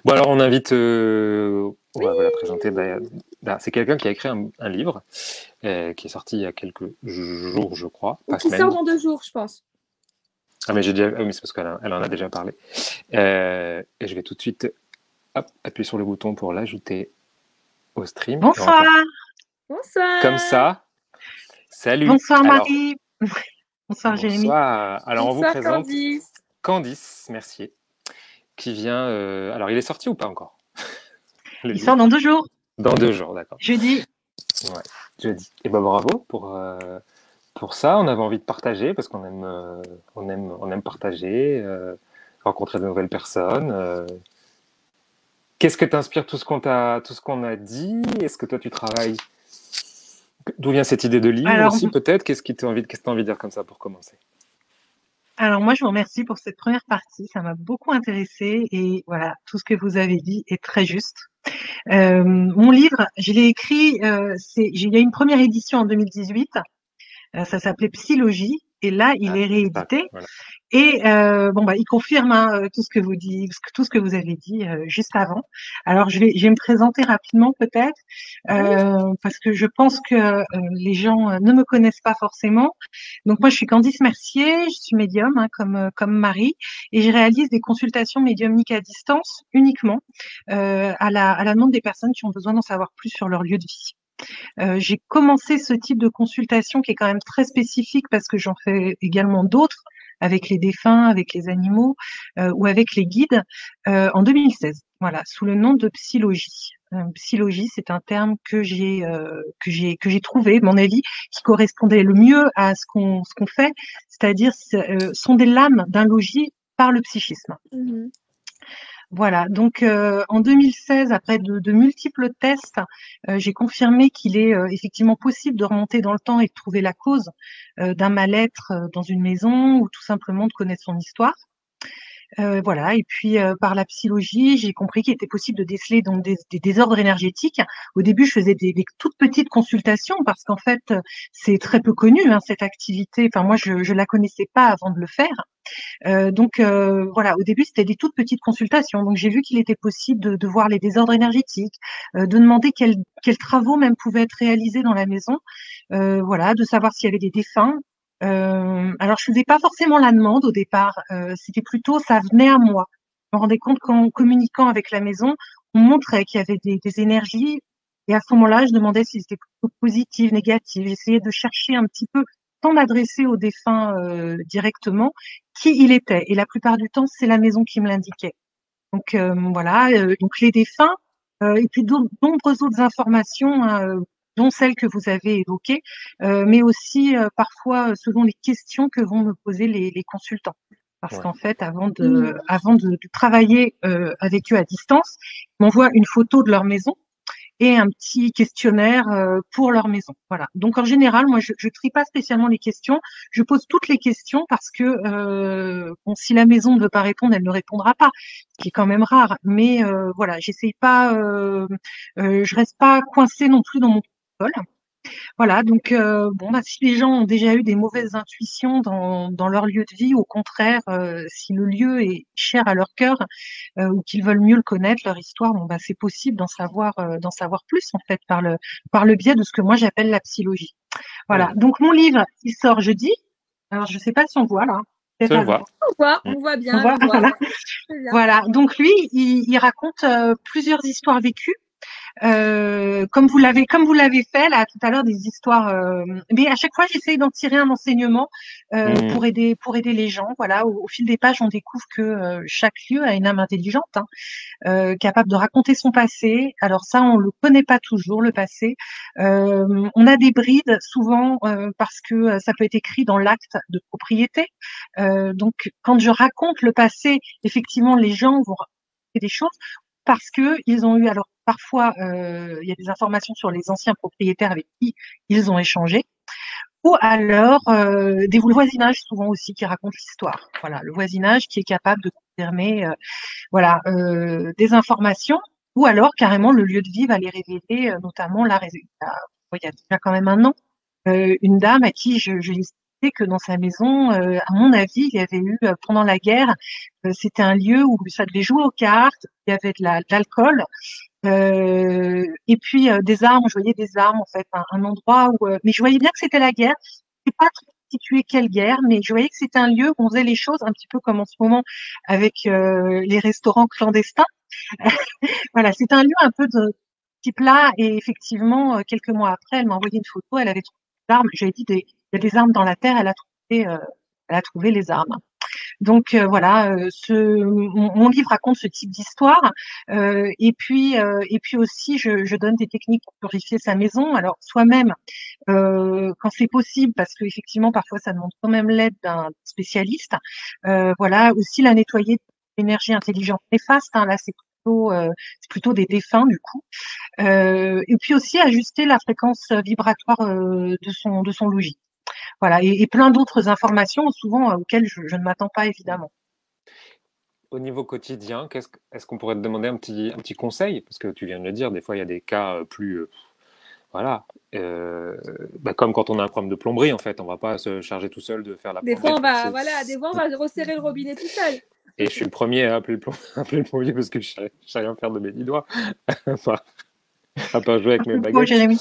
Bon, alors on invite, on Oui, va la présenter. C'est quelqu'un qui a écrit un livre qui est sorti il y a quelques jours, je crois, ou pas qui sort semaines. dans 2 jours, je pense. Ah, mais oui, c'est parce qu'elle en a déjà parlé. Et je vais tout de suite appuyer sur le bouton pour l'ajouter au stream. Et on va faire Bonsoir. comme Bonsoir. ça. Salut. Bonsoir Alors, Marie. Bonsoir Jérémy. bonsoir. Alors, on vous Bonsoir, présente Candice. Candice Mercier, qui vient. Alors, il est sorti ou pas encore, le Il sort livre? dans 2 jours, Dans 2 jours, d'accord. jeudi. Ouais, jeudi. Et ben bravo pour ça. On avait envie de partager parce qu'on aime, on aime partager, rencontrer de nouvelles personnes. Qu'est-ce que t'inspire tout ce qu'on a dit? Est-ce que toi tu travailles? D'où vient cette idée de livre Alors, aussi peut-être? Qu'est-ce que t'as envie de dire comme ça pour commencer? alors moi je vous remercie pour cette première partie, ça m'a beaucoup intéressée et voilà, tout ce que vous avez dit est très juste. Mon livre, je l'ai écrit, il y a une première édition en 2018, ça s'appelait Psylogie et là il Ah, est ça, réédité. voilà. Et bon bah il confirme tout ce que vous dites, tout ce que vous avez dit juste avant. Alors je vais me présenter rapidement peut-être Oui. parce que je pense que les gens ne me connaissent pas forcément. Donc moi je suis Candice Mercier, je suis médium comme Marie et je réalise des consultations médiumniques à distance uniquement à la demande des personnes qui ont besoin d'en savoir plus sur leur lieu de vie. J'ai commencé ce type de consultation qui est quand même très spécifique parce que j'en fais également d'autres avec les défunts, avec les animaux ou avec les guides en 2016. Voilà, sous le nom de Psylogie. Psylogie, c'est un terme que j'ai trouvé, à mon avis, qui correspondait le mieux à ce qu'on fait, c'est-à-dire sonder l'âme d'un logis par le psychisme. Mhm. Voilà, donc en 2016, après de multiples tests, j'ai confirmé qu'il est effectivement possible de remonter dans le temps et de trouver la cause d'un mal-être dans une maison ou tout simplement de connaître son histoire. Voilà, et puis par la psychologie, j'ai compris qu'il était possible de déceler donc des désordres énergétiques. Au début, je faisais des toutes petites consultations parce qu'en fait, c'est très peu connu hein, cette activité. Enfin, moi, je la connaissais pas avant de le faire. Donc voilà, au début, c'était des toutes petites consultations. Donc j'ai vu qu'il était possible de voir les désordres énergétiques, de demander quels travaux même pouvaient être réalisés dans la maison, voilà, de savoir s'il y avait des défunts. Alors je faisais pas forcément la demande au départ, c'était plutôt ça venait à moi. Je me rendais compte qu'en communiquant avec la maison, on montrait qu'il y avait des énergies et à ce moment-là, je demandais si c'était plutôt positif, négatif. J'essayais de chercher un petit peu, sans m'adresser aux défunts directement, qui il était. Et la plupart du temps, c'est la maison qui me l'indiquait. Donc voilà, donc les défunts et puis nombreuses autres informations, hein, dont celles que vous avez évoquées, mais aussi parfois selon les questions que vont me poser les consultants. Parce Ouais. qu'en fait, avant de travailler avec eux à distance, ils m'envoient une photo de leur maison et un petit questionnaire pour leur maison. Voilà. Donc en général, moi, je trie pas spécialement les questions. Je pose toutes les questions parce que bon, si la maison ne veut pas répondre, elle ne répondra pas, ce qui est quand même rare. Mais voilà, j'essaye pas, je reste pas coincée non plus dans mon protocole. Voilà, donc bon, bah, si les gens ont déjà eu des mauvaises intuitions dans leur lieu de vie, au contraire, si le lieu est cher à leur cœur ou qu'ils veulent mieux le connaître, leur histoire, bon, bah, c'est possible d'en savoir plus en fait par le biais de ce que moi j'appelle la psychologie. Voilà, donc mon livre, il sort jeudi. Alors je sais pas si on voit là, peut-être Je le à vois. On voit on bien, voit, on voit. voilà. Très bien. Voilà, donc lui, il raconte plusieurs histoires vécues comme vous l'avez fait là tout à l'heure des histoires mais à chaque fois j'essaye d'en tirer un enseignement pour aider les gens. Voilà, au fil des pages on découvre que chaque lieu a une âme intelligente hein, capable de raconter son passé. Alors ça on le connaît pas toujours le passé, on a des brides souvent parce que ça peut être écrit dans l'acte de propriété, donc quand je raconte le passé effectivement les gens vont raconter des choses parce que ils ont eu alors parfois il y a des informations sur les anciens propriétaires avec qui ils ont échangé ou alors des le voisinage souvent aussi qui raconte l'histoire. Voilà, le voisinage qui est capable de confirmer voilà des informations ou alors carrément le lieu de vie va les révéler notamment là il y a déjà quand même un an une dame à qui je disait que dans sa maison, à mon avis, il y avait eu, pendant la guerre, c'était un lieu où ça devait jouer aux cartes, il y avait de l'alcool, et puis des armes. Je voyais des armes, en fait, un endroit où, mais je voyais bien que c'était la guerre. Je sais pas trop situer quelle guerre, mais je voyais que c'était un lieu où on faisait les choses un petit peu comme en ce moment avec les restaurants clandestins. Voilà, c'est un lieu un peu de type là, et effectivement, quelques mois après, elle m'a envoyé une photo, elle avait trouvé des armes. J'avais dit, il y a des armes dans la terre, elle a trouvé les armes. Donc voilà, mon livre raconte ce type d'histoire, et puis aussi je donne des techniques pour purifier sa maison. Alors soi-même, quand c'est possible, parce que effectivement parfois ça demande quand même l'aide d'un spécialiste. Voilà, aussi la nettoyer d'énergie intelligente néfaste. Là c'est plutôt des défunts du coup. Et puis aussi ajuster la fréquence vibratoire de son logis. Voilà, et plein d'autres informations, souvent auxquelles je ne m'attends pas évidemment. Au niveau quotidien, est-ce qu'on pourrait te demander un petit conseil? Parce que tu viens de le dire, des fois il y a des cas plus, voilà, comme quand on a un problème de plomberie en fait, on va pas se charger tout seul de faire la Des fois, plomberie. des fois, on va resserrer le robinet tout seul. Et je suis le premier à appeler appeler le plombier parce que je sais rien faire de mes 10 doigts, enfin, à part jouer avec mes Oh, baguettes. Jérémy.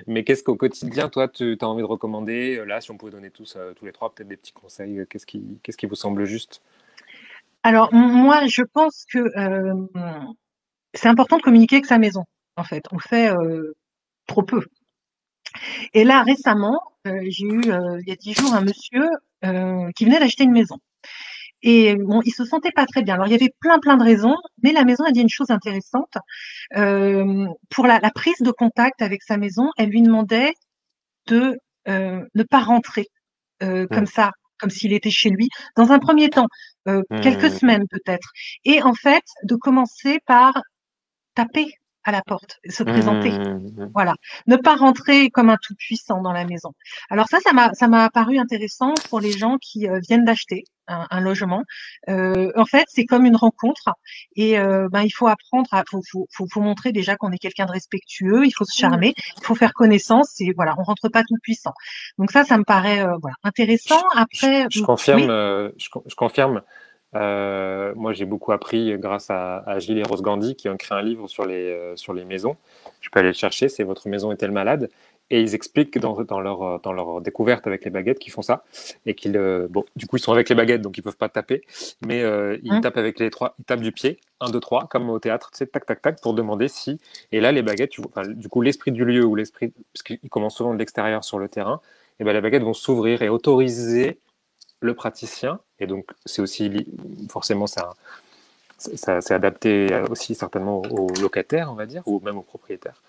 Mais qu'est-ce qu'au quotidien, toi, tu as envie de recommander? Là, si on pouvait donner tous les trois peut-être des petits conseils, qu'est-ce qui vous semble juste? Alors moi, je pense que c'est important de communiquer avec sa maison. En fait, on fait trop peu. Et là, récemment, j'ai eu il y a 10 jours un monsieur qui venait d'acheter une maison. Et bon, il se sentait pas très bien. Alors il y avait plein de raisons, mais la maison a dit une chose intéressante. Pour la prise de contact avec sa maison, elle lui demandait de ne pas rentrer comme ça, comme s'il était chez lui, dans un premier temps, quelques semaines peut-être. Et en fait, de commencer par taper à la porte, se présenter. Voilà, ne pas rentrer comme un tout-puissant dans la maison. Alors ça m'a paru intéressant pour les gens qui viennent d'acheter un logement. En fait, c'est comme une rencontre, et il faut apprendre faut montrer déjà qu'on est quelqu'un de respectueux. Il faut se charmer, il faut faire connaissance, et voilà, on rentre pas tout-puissant. Donc ça me paraît voilà intéressant. Après, je confirme, oui. je confirme. Moi, j'ai beaucoup appris grâce à Gilles et Rose Gandhi qui ont créé un livre sur les maisons. Je peux aller le chercher, c'est Votre maison est-elle malade? Et ils expliquent dans leur découverte avec les baguettes qu'ils font ça. Et bon, du coup, ils sont avec les baguettes, donc ils peuvent pas taper. Mais ils tapent avec les trois, ils tapent du pied, 1, 2, 3, comme au théâtre, tu sais, tac, tac, tac, pour demander si. Et là, les baguettes, du coup, l'esprit du lieu, ou l'esprit, parce qu'ils commencent souvent de l'extérieur sur le terrain, et ben les baguettes vont s'ouvrir et autoriser le praticien, et donc c'est aussi forcément ça c'est adapté aussi certainement aux locataires, on va dire, ou même aux propriétaires,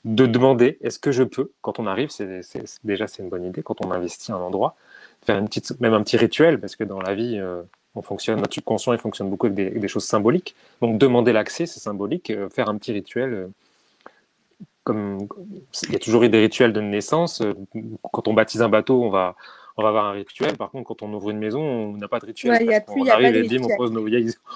de demander est-ce que je peux, quand on arrive, déjà c'est une bonne idée, quand on investit un endroit, faire même un petit rituel, parce que dans la vie, on fonctionne, notre subconscient il fonctionne beaucoup avec des choses symboliques, donc demander l'accès, c'est symbolique, faire un petit rituel. Comme il y a toujours eu des rituels de naissance, quand on baptise un bateau, on va avoir un rituel. Par contre, quand on ouvre une maison, on n'a pas de rituel. Ouais, Presque. On y a pas arrive de et bim, rituel.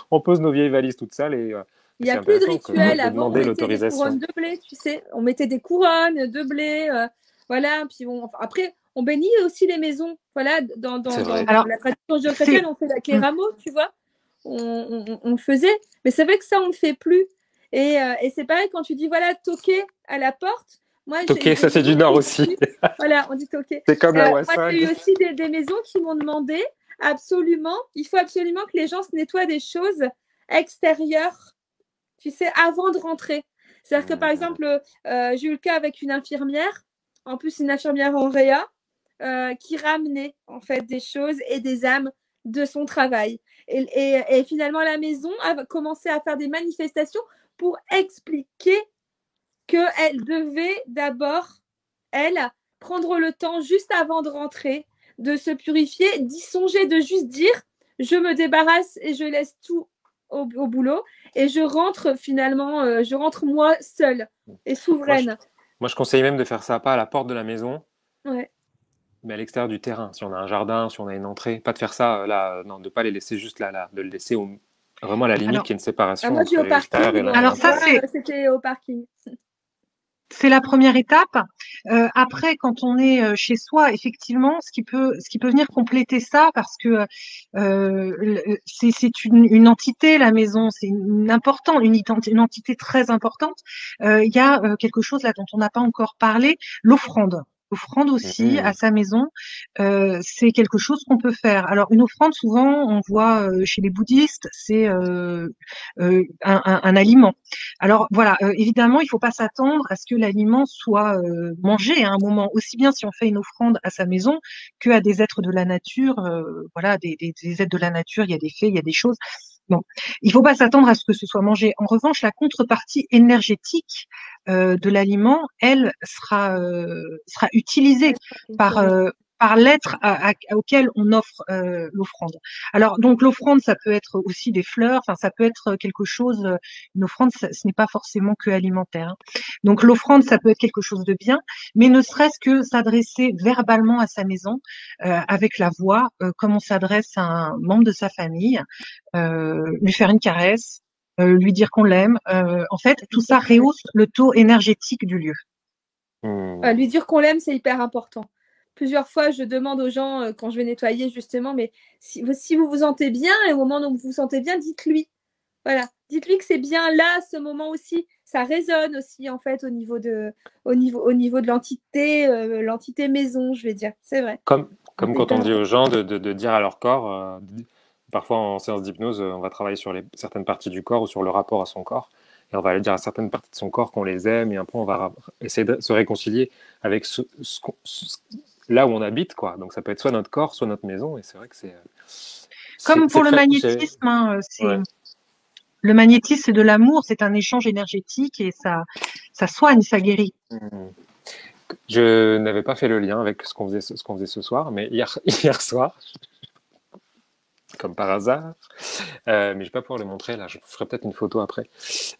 on pose nos vieilles valises toutes sales. Et Il n'y c'est a plus de intéressant rituel. de Avant, on demander mettait des couronnes l'autorisation. de blé, tu sais. On mettait des couronnes de blé. Voilà. Puis après, on bénit aussi les maisons. Voilà, dans Alors, la tradition judéo-chrétienne, on fait avec les rameaux, tu vois. On le faisait. Mais c'est vrai que ça, on ne le fait plus. Et c'est pareil quand tu dis, voilà, toquer à la porte. Moi, Toquer, ça c'est du Nord aussi. Voilà, on dit toquer. C'est comme la Moi, Wassag. j'ai eu aussi des maisons qui m'ont demandé il faut absolument que les gens se nettoient des choses extérieures, tu sais, avant de rentrer. C'est-à-dire que, par exemple, j'ai eu le cas avec une infirmière, en plus une infirmière en réa, qui ramenait en fait des choses et des âmes de son travail. Et finalement, la maison a commencé à faire des manifestations pour expliquer qu'elle devait d'abord, elle, prendre le temps juste avant de rentrer, de se purifier, d'y songer, de juste dire je me débarrasse et je laisse tout au boulot et je rentre finalement, je rentre moi seule et souveraine. Moi, je conseille même de faire ça pas à la porte de la maison, ouais. mais à l'extérieur du terrain. Si on a un jardin, si on a une entrée, pas de faire ça là, non, de pas les laisser juste là, de le laisser vraiment à la limite qu'il y ait une séparation moi, entre au l'extérieur et parking. l'intérieur. Alors ça, c'était au parking. c'est la première étape. Après, quand on est chez soi, effectivement, ce qui peut venir compléter ça, parce que c'est une entité, la maison, c'est une entité très importante. Il y a quelque chose là dont on n'a pas encore parlé, l'offrande. L'offrande aussi à Mhm. sa maison, c'est quelque chose qu'on peut faire. Alors une offrande, souvent, on voit chez les bouddhistes, c'est un aliment. Alors voilà, évidemment, il ne faut pas s'attendre à ce que l'aliment soit mangé à un moment, aussi bien si on fait une offrande à sa maison que à des êtres de la nature. Voilà, des êtres de la nature, il y a des fées, il y a des choses. Bon, il ne faut pas s'attendre à ce que ce soit mangé. En revanche, la contrepartie énergétique de l'aliment, elle, sera utilisée par, par l'être auquel on offre l'offrande. Alors, donc, l'offrande, ça peut être aussi des fleurs, enfin, ça peut être quelque chose, une offrande, ce n'est pas forcément que alimentaire, hein. Donc, l'offrande, ça peut être quelque chose de bien, mais ne serait-ce que s'adresser verbalement à sa maison, avec la voix, comme on s'adresse à un membre de sa famille, lui faire une caresse, lui dire qu'on l'aime. En fait, tout ça rehausse le taux énergétique du lieu. Mhm. Lui dire qu'on l'aime, c'est hyper important. Plusieurs fois, je demande aux gens, quand je vais nettoyer, justement, mais si vous vous sentez bien, et au moment où vous vous sentez bien, dites-lui. Voilà, dites-lui que c'est bien là, ce moment aussi. Ça résonne aussi, en fait, au niveau de l'entité maison, je vais dire. C'est vrai. Comme C'est quand on hyper dit aux important. gens de dire à leur corps, parfois en séance d'hypnose, on va travailler sur certaines parties du corps ou sur le rapport à son corps. Et on va aller dire à certaines parties de son corps qu'on les aime, et après on va essayer de se réconcilier avec là où on habite, quoi. Donc ça peut être soit notre corps, soit notre maison, et c'est vrai que Comme c'est pour le très. magnétisme, hein, Ouais. le magnétisme, c'est de l'amour, c'est un échange énergétique et ça soigne, ça guérit. Mhm. Je n'avais pas fait le lien avec ce qu'on faisait ce soir, mais hier soir, comme par hasard, mais je ne vais pas pouvoir le montrer là, je ferai peut-être une photo après.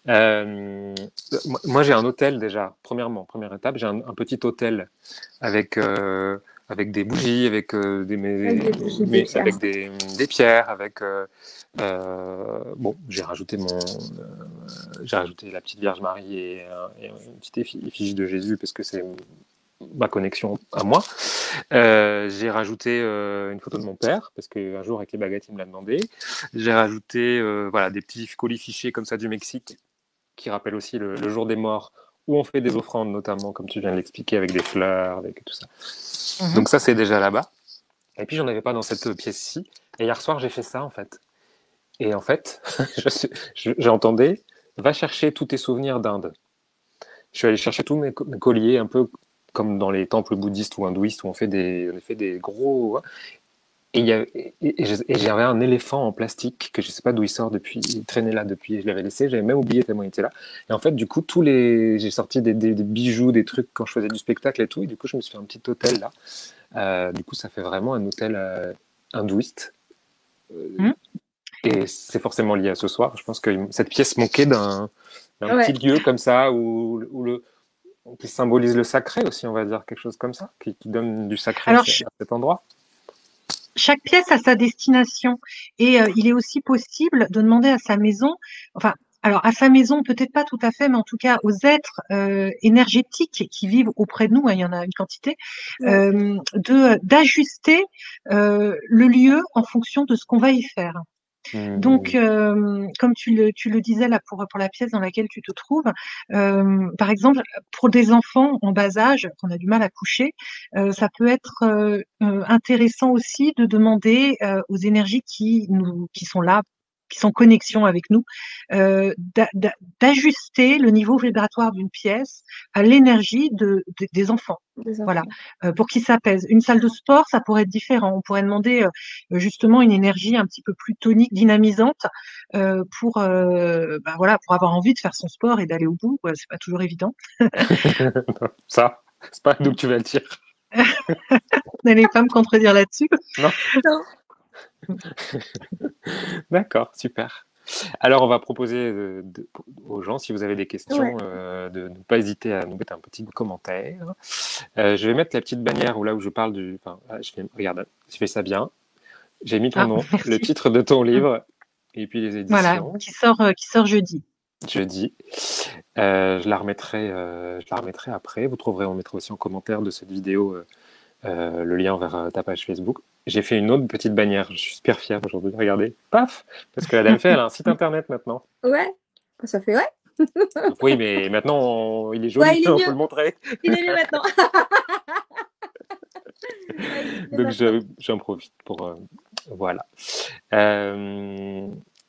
Moi, j'ai un hôtel déjà, première étape, j'ai un petit hôtel avec, avec des bougies, avec, Avec des bougies, des pierres. avec des pierres, avec. Bon, j'ai rajouté la petite Vierge Marie et une petite effigie de Jésus parce que c'est ma connexion à moi. J'ai rajouté une photo de mon père, parce qu'un jour, avec les baguettes, il me l'a demandé. J'ai rajouté voilà, des petits colis fichés comme ça du Mexique, qui rappellent aussi le jour des morts, où on fait des offrandes, notamment, comme tu viens de l'expliquer, avec des fleurs, avec tout ça. Mhm. Donc ça, c'est déjà là-bas. Et puis, j'en avais pas dans cette pièce-ci. Et hier soir, j'ai fait ça, en fait. Et en fait, j'entendais, va chercher tous tes souvenirs d'Inde. Je suis allé chercher tous mes colliers, un peu comme dans les temples bouddhistes ou hindouistes où on fait des gros. Et, et j'avais un éléphant en plastique que je ne sais pas d'où il sort depuis, il traînait là depuis, je l'avais laissé, j'avais même oublié tellement il était là. Et en fait, du coup, j'ai sorti des bijoux, des trucs quand je faisais du spectacle et tout. Et du coup, je me suis fait un petit hôtel là. Du coup, ça fait vraiment un hôtel hindouiste. Euh, Mhm. et c'est forcément lié à ce soir. Je pense que cette pièce manquait d'un petit Ouais. lieu comme ça qui symbolise le sacré aussi, on va dire, quelque chose comme ça, qui donne du sacré Alors, à cet endroit. chaque pièce a sa destination et il est aussi possible de demander à sa maison, enfin, alors à sa maison peut-être pas tout à fait, mais en tout cas aux êtres énergétiques qui vivent auprès de nous, hein, il y en a une quantité, Ouais. d'ajuster le lieu en fonction de ce qu'on va y faire. Donc, Mmh. comme tu le disais là pour la pièce dans laquelle tu te trouves, par exemple, pour des enfants en bas âge qu'on a du mal à coucher, ça peut être intéressant aussi de demander aux énergies qui sont là, qui sont en connexion avec nous, d'ajuster le niveau vibratoire d'une pièce à l'énergie des enfants. Des Voilà, enfants. pour qu'ils s'apaisent. Une salle de sport, ça pourrait être différent. On pourrait demander justement une énergie un petit peu plus tonique, dynamisante, bah voilà, pour avoir envie de faire son sport et d'aller au bout. C'est pas toujours évident. Ça, c'est pas d'où que tu vas le dire. N'allez pas me contredire là-dessus. Non. Non. D'accord, super. Alors, on va proposer aux gens, si vous avez des Ouais. questions, de ne pas hésiter à nous mettre un petit commentaire. Je vais mettre la petite bannière où là où je parle du. Enfin, regarde, je fais ça bien. J'ai mis ton Ah, nom, le merci. titre de ton livre, et puis les Voilà, éditions, qui sort jeudi. jeudi. Je la remettrai après. Vous trouverez, on mettra aussi en commentaire de cette vidéo le lien vers ta page Facebook. J'ai fait une autre petite bannière. Je suis super fier aujourd'hui. Regardez, paf, parce que la dame fait, elle a un site internet maintenant. Ouais, ça fait ouais. Donc oui, mais maintenant il est joli, Ouais, il est on peut mieux. le montrer. Il est mieux maintenant. Ouais, il est mieux Donc maintenant. j'en profite pour voilà. Euh,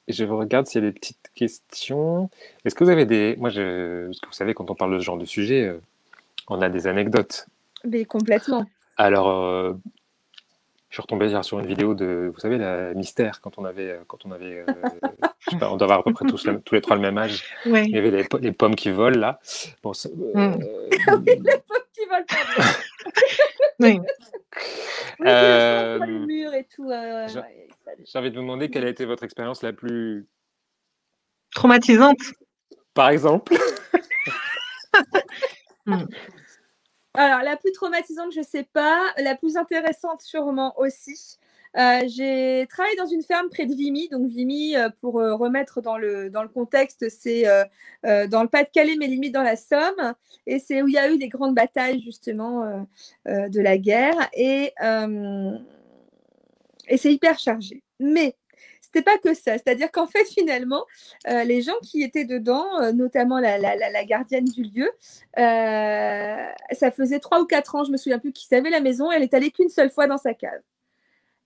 je regarde s'il y a des petites questions. Est-ce que vous avez des, parce que vous savez, quand on parle de ce genre de sujet, on a des anecdotes. Mais complètement. Alors, je suis retombé hier sur une vidéo de, vous savez, la Mystère, quand on avait, je sais pas, on doit avoir à peu près tous les trois le même âge. Il y Oui. avait les pommes qui volent là. Bon, Les pommes qui volent pas bien. Oui. Oui, qui le sont sur les euh, murs et tout. j'ai envie de vous demander quelle a été votre expérience la plus, Traumatisante. par exemple. Alors, la plus traumatisante, je sais pas. La plus intéressante, sûrement aussi. J'ai travaillé dans une ferme près de Vimy. Donc, Vimy, pour remettre dans le contexte, c'est dans le Pas-de-Calais, mais limite dans la Somme. Et c'est où il y a eu des grandes batailles, justement, de la guerre. Et c'est hyper chargé. Mais c'était pas que ça. C'est-à-dire qu'en fait, finalement, les gens qui étaient dedans, notamment la gardienne du lieu, ça faisait 3 ou 4 ans, je me souviens plus, qu'ils avaient la maison. Elle est allée qu'une seule fois dans sa cave.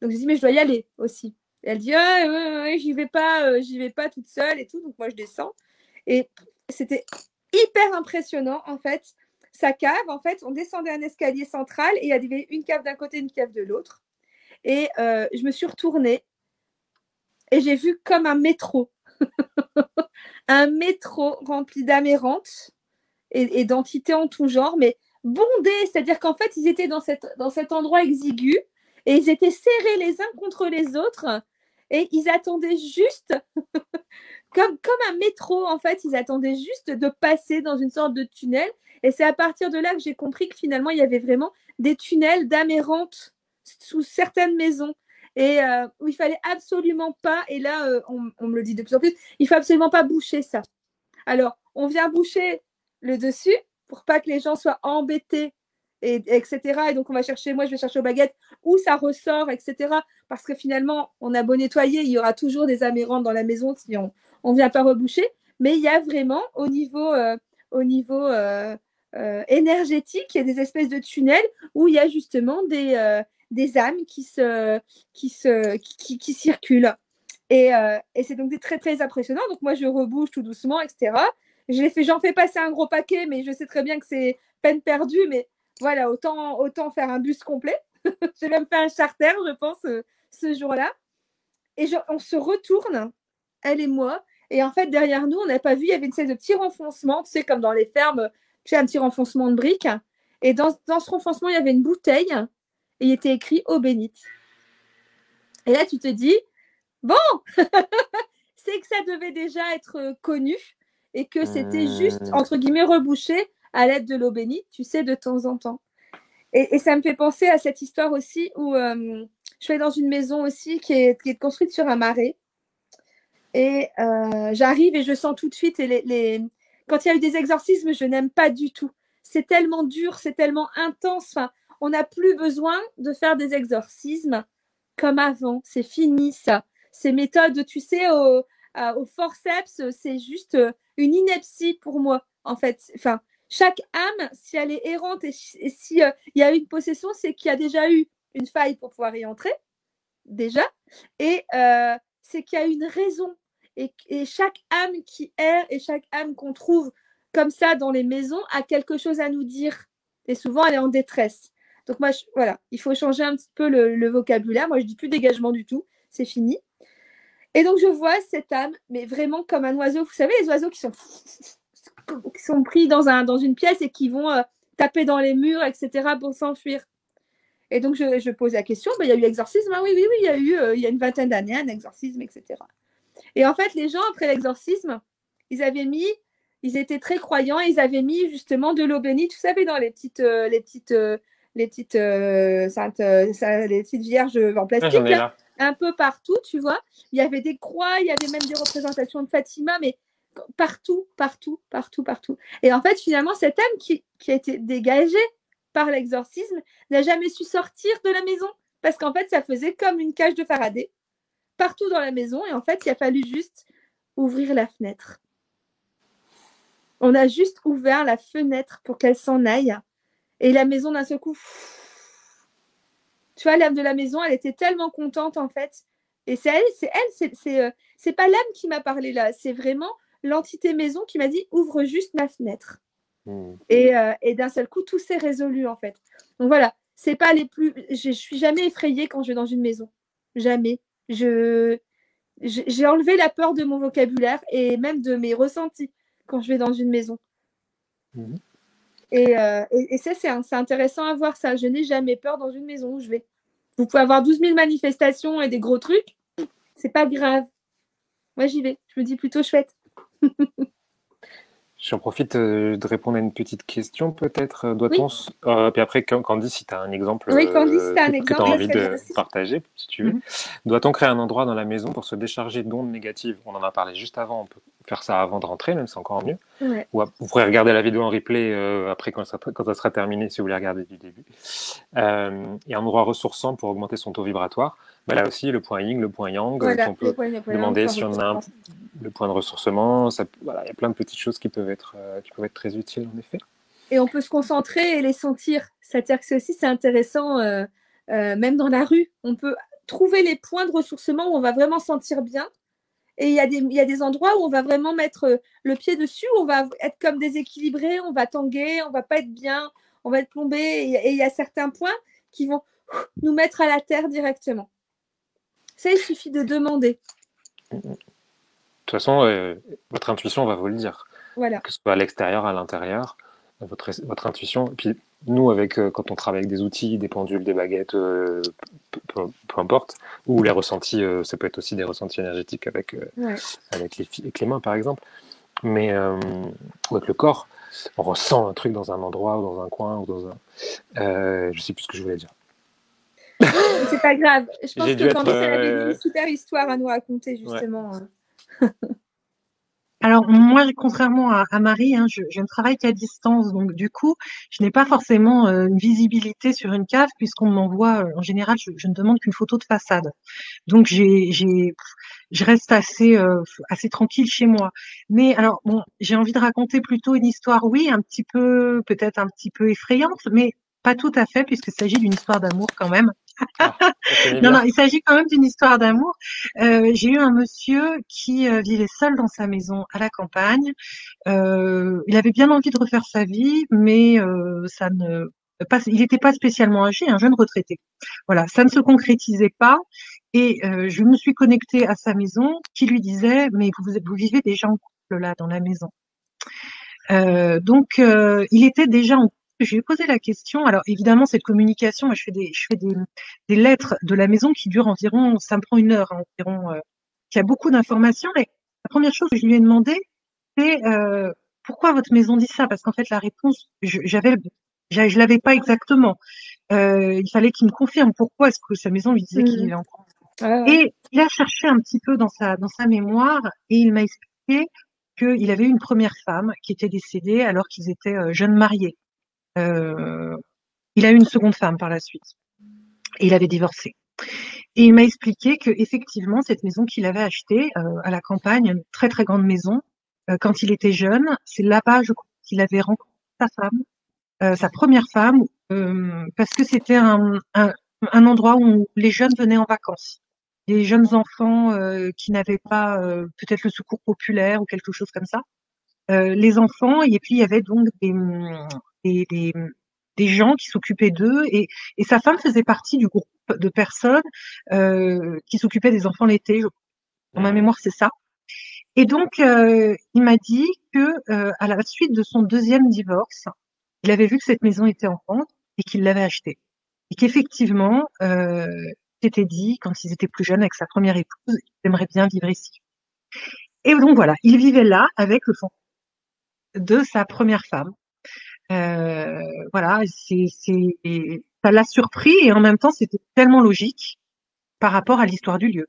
Donc j'ai dit, mais je dois y aller aussi. Et elle dit, ah, j'y vais pas toute seule et tout. Donc moi, je descends. Et c'était hyper impressionnant, en fait. Sa cave, en fait, on descendait un escalier central et il y avait une cave d'un côté, une cave de l'autre. Et je me suis retournée et j'ai vu comme un métro. Un métro rempli d'amérantes et d'entités en tout genre, mais bondés. C'est-à-dire qu'en fait, ils étaient dans cet endroit exigu et ils étaient serrés les uns contre les autres et ils attendaient juste, comme un métro, en fait, ils attendaient juste de passer dans une sorte de tunnel. Et c'est à partir de là que j'ai compris que finalement, il y avait vraiment des tunnels d'amérantes sous certaines maisons. Et où il fallait absolument pas, et là, on me le dit de plus en plus, il faut absolument pas boucher ça. Alors, on vient boucher le dessus pour pas que les gens soient embêtés, etc. Et donc, moi, je vais chercher aux baguettes où ça ressort, etc. Parce que finalement, on a beau nettoyer, il y aura toujours des amérantes dans la maison si on vient pas reboucher. Mais il y a vraiment, au niveau énergétique, il y a des espèces de tunnels où il y a justement des âmes qui circulent. Et c'est donc très, très impressionnant. Donc, moi, je rebouche tout doucement, etc. J'en fais passer un gros paquet, mais je sais très bien que c'est peine perdue. Mais voilà, autant faire un bus complet. J'ai même fait un charter, je pense, ce jour-là. Et on se retourne, elle et moi. Et en fait, derrière nous, on n'a pas vu, il y avait une série de petits renfoncements, tu sais, comme dans les fermes, tu sais, un petit renfoncement de briques. Et dans ce renfoncement, il y avait une bouteille et il était écrit eau bénite. Et là, tu te dis, bon, c'est que ça devait déjà être connu et que c'était juste, entre guillemets, rebouché à l'aide de l'eau bénite, tu sais, de temps en temps. Et ça me fait penser à cette histoire aussi où je suis dans une maison aussi qui est construite sur un marais. Et j'arrive et je sens tout de suite, quand il y a eu des exorcismes, je n'aime pas du tout. C'est tellement dur, c'est tellement intense. Enfin, on n'a plus besoin de faire des exorcismes comme avant. C'est fini, ça. Ces méthodes, tu sais, au forceps, c'est juste une ineptie pour moi, en fait. Enfin, chaque âme, si elle est errante et si y a eu une possession, c'est qu'il y a déjà eu une faille pour pouvoir y entrer, déjà. Et c'est qu'il y a une raison. Et chaque âme qui erre et chaque âme qu'on trouve comme ça dans les maisons a quelque chose à nous dire. Et souvent, elle est en détresse. Donc moi, voilà, il faut changer un petit peu le vocabulaire. Moi, je dis plus dégagement du tout. C'est fini. Et donc, je vois cette âme, mais vraiment comme un oiseau. Vous savez, les oiseaux qui sont pris dans une pièce et qui vont taper dans les murs, etc., pour s'enfuir. Et donc, je pose la question, il y a eu exorcisme. Ah oui, il y a eu, il y a une vingtaine d'années, un exorcisme, etc. Et en fait, les gens, après l'exorcisme, ils étaient très croyants, et ils avaient mis justement de l'eau bénite, vous savez, dans les petites vierges en plastique, J'en ai là. un peu partout, tu vois. Il y avait des croix, il y avait même des représentations de Fatima, mais partout, partout, partout, partout. Et en fait, finalement, cette âme qui a été dégagée par l'exorcisme n'a jamais su sortir de la maison parce qu'en fait, ça faisait comme une cage de Faraday partout dans la maison et en fait, il a fallu juste ouvrir la fenêtre. On a juste ouvert la fenêtre pour qu'elle s'en aille et la maison d'un seul coup. Tu vois, l'âme de la maison, elle était tellement contente en fait. Et c'est pas l'âme qui m'a parlé là, c'est vraiment l'entité maison qui m'a dit ouvre juste ma fenêtre. Et d'un seul coup, tout s'est résolu en fait. Donc voilà, c'est pas les plus. Je suis jamais effrayée quand je vais dans une maison. Jamais. J'ai enlevé la peur de mon vocabulaire et même de mes ressentis quand je vais dans une maison. Et ça, c'est intéressant à voir ça. Je n'ai jamais peur dans une maison où je vais. Vous pouvez avoir 12 000 manifestations et des gros trucs. C'est pas grave. Moi, j'y vais. Je me dis plutôt chouette. J'en profite de répondre à une petite question, peut-être. Doit-on. Puis après, Candy, si tu as un exemple que tu as envie de partager, si tu veux. Doit-on créer un endroit dans la maison pour se décharger d'ondes négatives? On en a parlé juste avant. On peut faire ça avant de rentrer, même c'est encore mieux. Ouais. Ou vous pourrez regarder la vidéo en replay après quand ça sera terminé, si vous voulez regarder du début. Et un endroit ressourçant pour augmenter son taux vibratoire. Bah, là aussi, le point yin, le point yang, on peut demander si on a le point de ressourcement. Voilà, il y a plein de petites choses qui peuvent être très utiles, en effet. Et on peut se concentrer et les sentir. C'est-à-dire que c'est intéressant, même dans la rue. On peut trouver les points de ressourcement où on va vraiment sentir bien. Et il y a des endroits où on va vraiment mettre le pied dessus, où on va être comme déséquilibré, on va tanguer, on va pas être bien, on va être plombé. Et il y a certains points qui vont nous mettre à la terre directement. Ça, il suffit de demander. De toute façon, votre intuition va vous le dire. Voilà. Que ce soit à l'extérieur, à l'intérieur, votre intuition. Et puis nous, quand on travaille avec des outils, des pendules, des baguettes, peu importe, ou les ressentis, ça peut être aussi des ressentis énergétiques avec les mains, par exemple. Mais avec le corps, on ressent un truc dans un endroit ou dans un coin ou dans un. Je sais plus ce que je voulais dire. C'est pas grave. Je pense que Candice avait une super histoire à nous raconter, justement. Ouais. Alors, moi, contrairement à Marie, je ne travaille qu'à distance. Donc, du coup, je n'ai pas forcément une visibilité sur une cave puisqu'on m'envoie, en général, je ne demande qu'une photo de façade. Donc, je reste assez tranquille chez moi. Mais alors, bon, j'ai envie de raconter plutôt une histoire, oui, peut-être un petit peu effrayante, mais pas tout à fait puisqu'il s'agit d'une histoire d'amour quand même. Non, il s'agit quand même d'une histoire d'amour. J'ai eu un monsieur qui vivait seul dans sa maison à la campagne. Il avait bien envie de refaire sa vie, mais il n'était pas spécialement âgé, un jeune retraité. Voilà, ça ne se concrétisait pas. Et je me suis connectée à sa maison, qui lui disait, mais vous vivez déjà en couple là dans la maison. Donc, il était déjà en couple. Je lui ai posé la question. Alors évidemment, cette communication, moi, je fais des lettres de la maison qui durent environ, ça me prend 1 heure environ, qui a beaucoup d'informations. Et la première chose que je lui ai demandé, c'est pourquoi votre maison dit ça? Parce qu'en fait, la réponse, je l'avais pas exactement. Il fallait qu'il me confirme pourquoi est-ce que sa maison lui disait qu'il vivait en couple. Et il a cherché un petit peu dans sa mémoire et il m'a expliqué qu'il avait eu une première femme qui était décédée alors qu'ils étaient jeunes mariés. Il a eu une seconde femme par la suite et il avait divorcé. Et il m'a expliqué que effectivement cette maison qu'il avait achetée à la campagne, une très très grande maison, quand il était jeune, c'est là-bas je crois qu'il avait rencontré sa femme, sa première femme, parce que c'était un endroit où les jeunes venaient en vacances. Les jeunes enfants qui n'avaient pas peut-être le secours populaire ou quelque chose comme ça. Les enfants, et puis il y avait donc des gens qui s'occupaient d'eux, et sa femme faisait partie du groupe de personnes qui s'occupaient des enfants l'été. Dans ma mémoire, c'est ça. Et donc, il m'a dit que à la suite de son deuxième divorce, il avait vu que cette maison était en vente et qu'il l'avait achetée. Et qu'effectivement, s'était dit, quand ils étaient plus jeunes avec sa première épouse, il aimerait bien vivre ici. Et donc voilà, il vivait là avec le fond de sa première femme. Voilà, ça l'a surpris et en même temps, c'était tellement logique par rapport à l'histoire du lieu,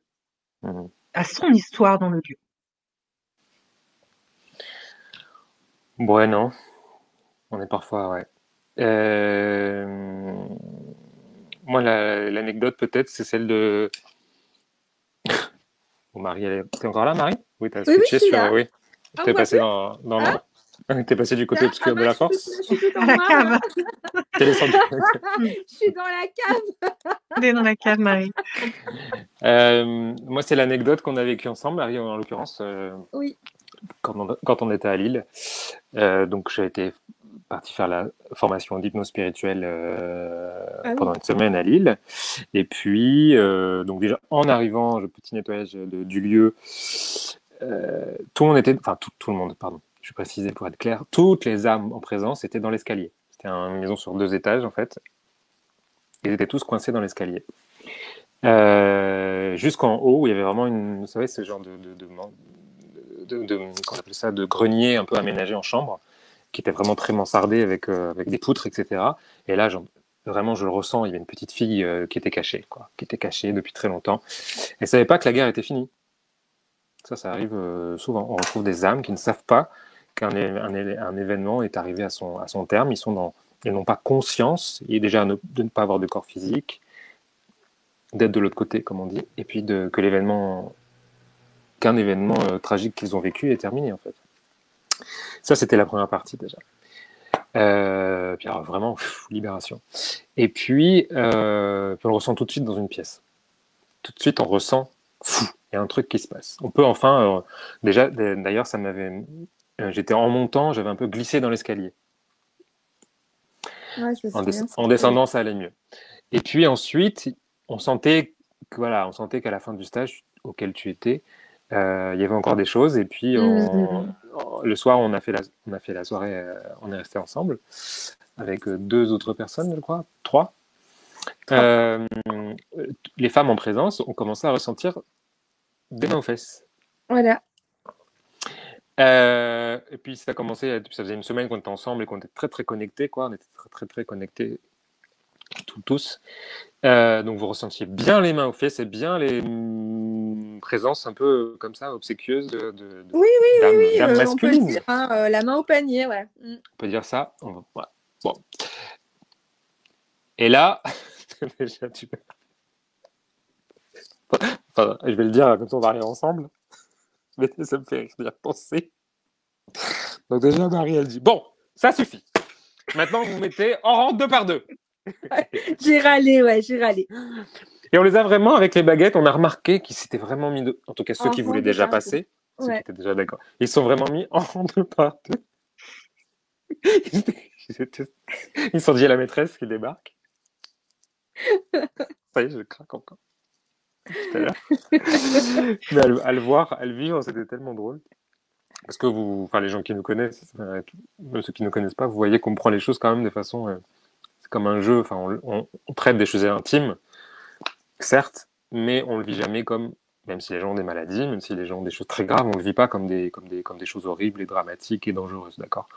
à son histoire dans le lieu. Ouais, non, on est parfois, ouais. Euh, Moi, l'anecdote peut-être, c'est celle de. Bon, Marie, t'es encore là, Marie? Oui, t'as Oui, oui, je switché suis sur. là. Oui, Ah, on t'es voit passé plus? dans Ah, t'es passé du côté là, ah obscur de bah, la force. je suis plus dans À le la noir, là. cave. T'es descendu. Mm. Je suis dans la cave. Elle est dans la cave, Marie. Moi, c'est l'anecdote qu'on a vécue ensemble, Marie, en l'occurrence, Oui. quand on était à Lille. Donc, j'ai été parti faire la formation d'hypnose spirituelle Ah pendant oui. une semaine à Lille. Et puis, donc déjà, en arrivant, le petit nettoyage du lieu, tout le monde était, enfin tout le monde, pardon, je vais préciser pour être clair, toutes les âmes en présence étaient dans l'escalier. C'était une maison sur 2 étages en fait. Ils étaient tous coincés dans l'escalier. Jusqu'en haut, où il y avait vraiment une, vous savez, ce genre qu'on appelle ça, de grenier un peu aménagé en chambre, qui était vraiment très mansardé avec des poutres, etc. Et là, vraiment, je le ressens, il y avait une petite fille qui était cachée, quoi, qui était cachée depuis très longtemps. Elle ne savait pas que la guerre était finie. Ça arrive souvent. On retrouve des âmes qui ne savent pas qu'un événement est arrivé à son terme. Ils n'ont pas conscience, et déjà de ne pas avoir de corps physique, d'être de l'autre côté, comme on dit, et puis qu'un événement tragique qu'ils ont vécu est terminé, en fait. Ça, c'était la première partie, déjà. Puis alors, vraiment, libération. Et puis, on le ressent tout de suite dans une pièce. Tout de suite, on ressent, il y a un truc qui se passe. On peut enfin, déjà, d'ailleurs, j'étais en montant, j'avais un peu glissé dans l'escalier. Ouais, je me souviens. En descendant, ça allait mieux. Et puis ensuite, on sentait qu'à la fin du stage auquel tu étais, il y avait encore des choses. Et puis, Mhm. le soir, on a fait la soirée, on est resté ensemble avec 2 autres personnes, je crois, 3. Trois. Les femmes en présence ont commencé à ressentir des mains aux fesses. Voilà. Et puis ça a commencé, ça faisait une semaine qu'on était ensemble et qu'on était très très connectés, quoi. On était très très très connectés tous. Donc vous ressentiez bien les mains aux fesses et bien les présences un peu comme ça, obséquieuses Oui, oui, oui, oui, d'âmes on peut le masculines. dire, hein, la main au panier, ouais. On peut dire ça. Voilà. Bon. Et là, déjà, enfin, je vais le dire comme ça on va rire ensemble, mais ça me fait rire penser. Donc déjà, Marie, elle dit, bon, ça suffit. Maintenant, vous mettez en rang 2 par 2. J'ai râlé, ouais, j'ai râlé. Et on les a vraiment, avec les baguettes, on a remarqué qu'ils s'étaient vraiment mis, en tout cas ceux En qui rang voulaient de déjà par deux. passer, ceux qui Ouais. étaient déjà d'accord, ils sont vraiment mis en rang 2 par 2. Ils sont dit à la maîtresse qui débarque. Ça y est, je craque encore. Tout à l'heure. Mais à le voir, à le vivre, c'était tellement drôle. Parce que enfin, les gens qui nous connaissent, même ceux qui ne connaissent pas, vous voyez qu'on prend les choses quand même de façon, c'est comme un jeu. Enfin, on traite des choses intimes, certes, mais on le vit jamais comme, même si les gens ont des maladies, même si les gens ont des choses très graves, on le vit pas comme des choses horribles et dramatiques et dangereuses, d'accord?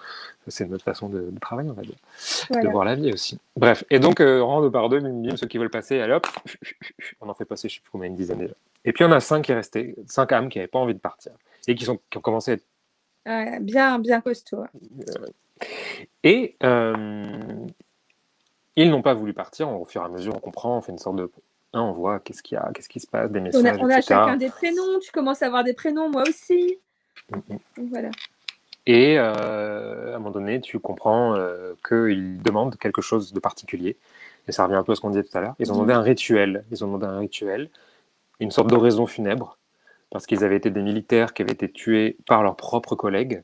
C'est notre façon de travailler, on va dire, de Voilà. voir la vie aussi. Bref, et donc, rang 2 par 2, bim, bim, ceux qui veulent passer, allez hop, on en fait passer, je sais plus combien, une dizaine déjà. Et puis on a 5 qui restaient, 5 âmes qui n'avaient pas envie de partir et qui ont commencé à être. Ouais, bien, bien costaud. Et ils n'ont pas voulu partir. Au fur et à mesure, on comprend, on fait une sorte de. On voit qu'est-ce qu'il y a, qu'est-ce qui se passe, des messages, On a chacun etc. des prénoms, tu commences à avoir des prénoms, moi aussi. Mm-hmm. Donc, voilà. Et à un moment donné, tu comprends qu'ils demandent quelque chose de particulier. Et ça revient un peu à ce qu'on disait tout à l'heure. Ils ont demandé un rituel. Ils ont demandé un rituel, une sorte d'oraison funèbre, parce qu'ils avaient été des militaires qui avaient été tués par leurs propres collègues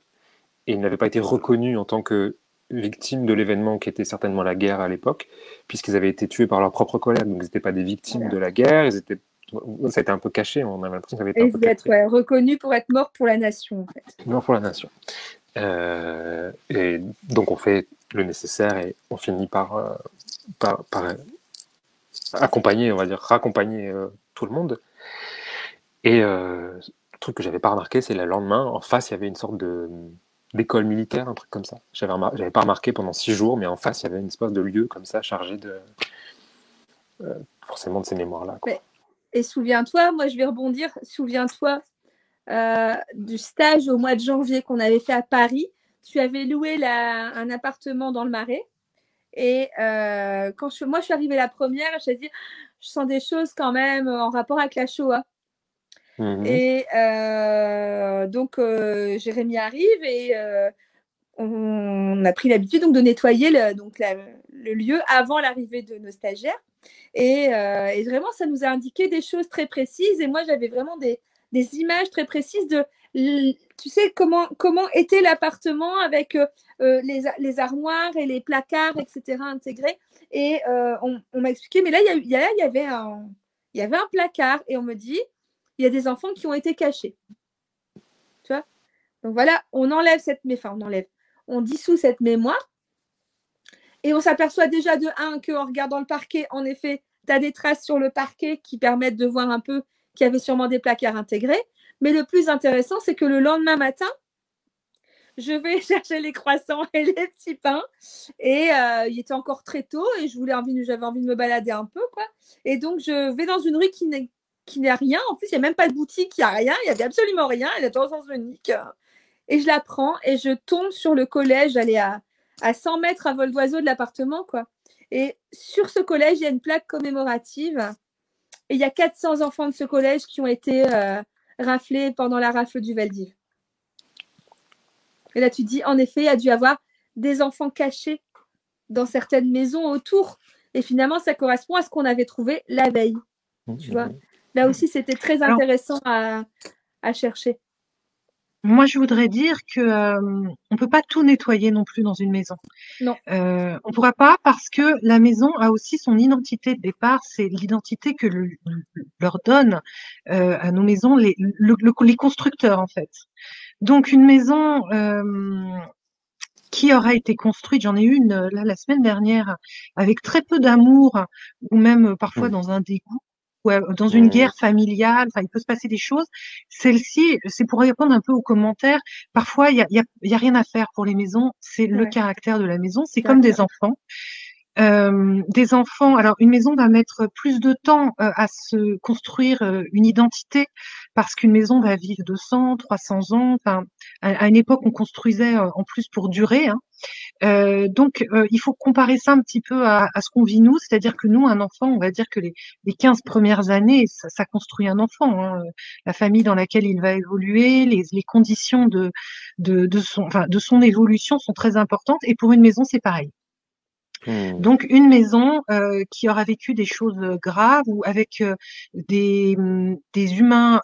et ils n'avaient pas été reconnus en tant que victimes de l'événement qui était certainement la guerre à l'époque, puisqu'ils avaient été tués par leurs propres collègues. Donc ils n'étaient pas des victimes Voilà. de la guerre, ça a été un peu caché, on avait l'impression que ça avait été Et un peu caché. être reconnus pour être morts pour la nation, en fait. Non, pour la nation. Et donc on fait le nécessaire et on finit par accompagner, on va dire, raccompagner tout le monde. Et le truc que j'avais pas remarqué, c'est le lendemain, en face, il y avait une sorte d'école militaire, un truc comme ça. J'avais pas remarqué pendant 6 jours, mais en face, il y avait une espèce de lieu comme ça, chargé forcément de ces mémoires-là, quoi. Et souviens-toi, moi je vais rebondir, souviens-toi du stage au mois de janvier qu'on avait fait à Paris. tu avais loué un appartement dans le Marais. Et quand moi, je suis arrivée la première, je me suis dit, je sens des choses quand même en rapport avec la Shoah. Et donc, Jérémy arrive et on a pris l'habitude donc, de nettoyer le lieu avant l'arrivée de nos stagiaires. Et vraiment, ça nous a indiqué des choses très précises. Et moi, j'avais vraiment des images très précises de, tu sais, comment était l'appartement avec les armoires et les placards, etc., intégrés. Et on m'a expliqué, mais là, il y avait un placard. Et on me dit, il y a des enfants qui ont été cachés. Tu vois? Donc voilà, on dissout cette mémoire. Et on s'aperçoit déjà de qu'en regardant le parquet, en effet, tu as des traces sur le parquet qui permettent de voir un peu qu'il y avait sûrement des placards intégrés. Mais le plus intéressant, c'est que le lendemain matin, je vais chercher les croissants et les petits pains. Et il était encore très tôt et j'avais envie de me balader un peu, quoi. Et donc, je vais dans une rue qui n'a rien. En plus, il n'y a même pas de boutique, il n'y a rien. Il n'y avait absolument rien. Elle est dans sens unique. Et je la prends et je tombe sur le collège. J'allais à 100 mètres à vol d'oiseau de l'appartement, quoi. Et sur ce collège, il y a une plaque commémorative. Et il y a 400 enfants de ce collège qui ont été raflés pendant la rafle du Vel d'Hiv. Et là, tu dis, en effet, il y a dû avoir des enfants cachés dans certaines maisons autour. Et finalement, ça correspond à ce qu'on avait trouvé la veille. Tu vois, là aussi, c'était très intéressant à chercher. Moi, je voudrais dire que on peut pas tout nettoyer non plus dans une maison. Non. On pourra pas parce que la maison a aussi son identité de départ. C'est l'identité que leur donne à nos maisons les constructeurs en fait. Donc une maison qui aura été construite, j'en ai eu une là la semaine dernière, avec très peu d'amour ou même parfois dans un dégoût ou dans une guerre familiale. Enfin, il peut se passer des choses. Celle-ci, c'est pour répondre un peu aux commentaires. Parfois, il y a rien à faire pour les maisons. C'est le caractère de la maison. C'est comme des enfants. Des enfants, alors une maison va mettre plus de temps à se construire une identité parce qu'une maison va vivre 200, 300 ans. Enfin, à une époque, on construisait en plus pour durer. Hein. Donc, il faut comparer ça un petit peu à ce qu'on vit nous, c'est-à-dire que nous, un enfant, on va dire que les 15 premières années, ça construit un enfant. Hein. La famille dans laquelle il va évoluer, les conditions de son évolution sont très importantes. Et pour une maison, c'est pareil. Donc une maison qui aura vécu des choses graves ou avec des humains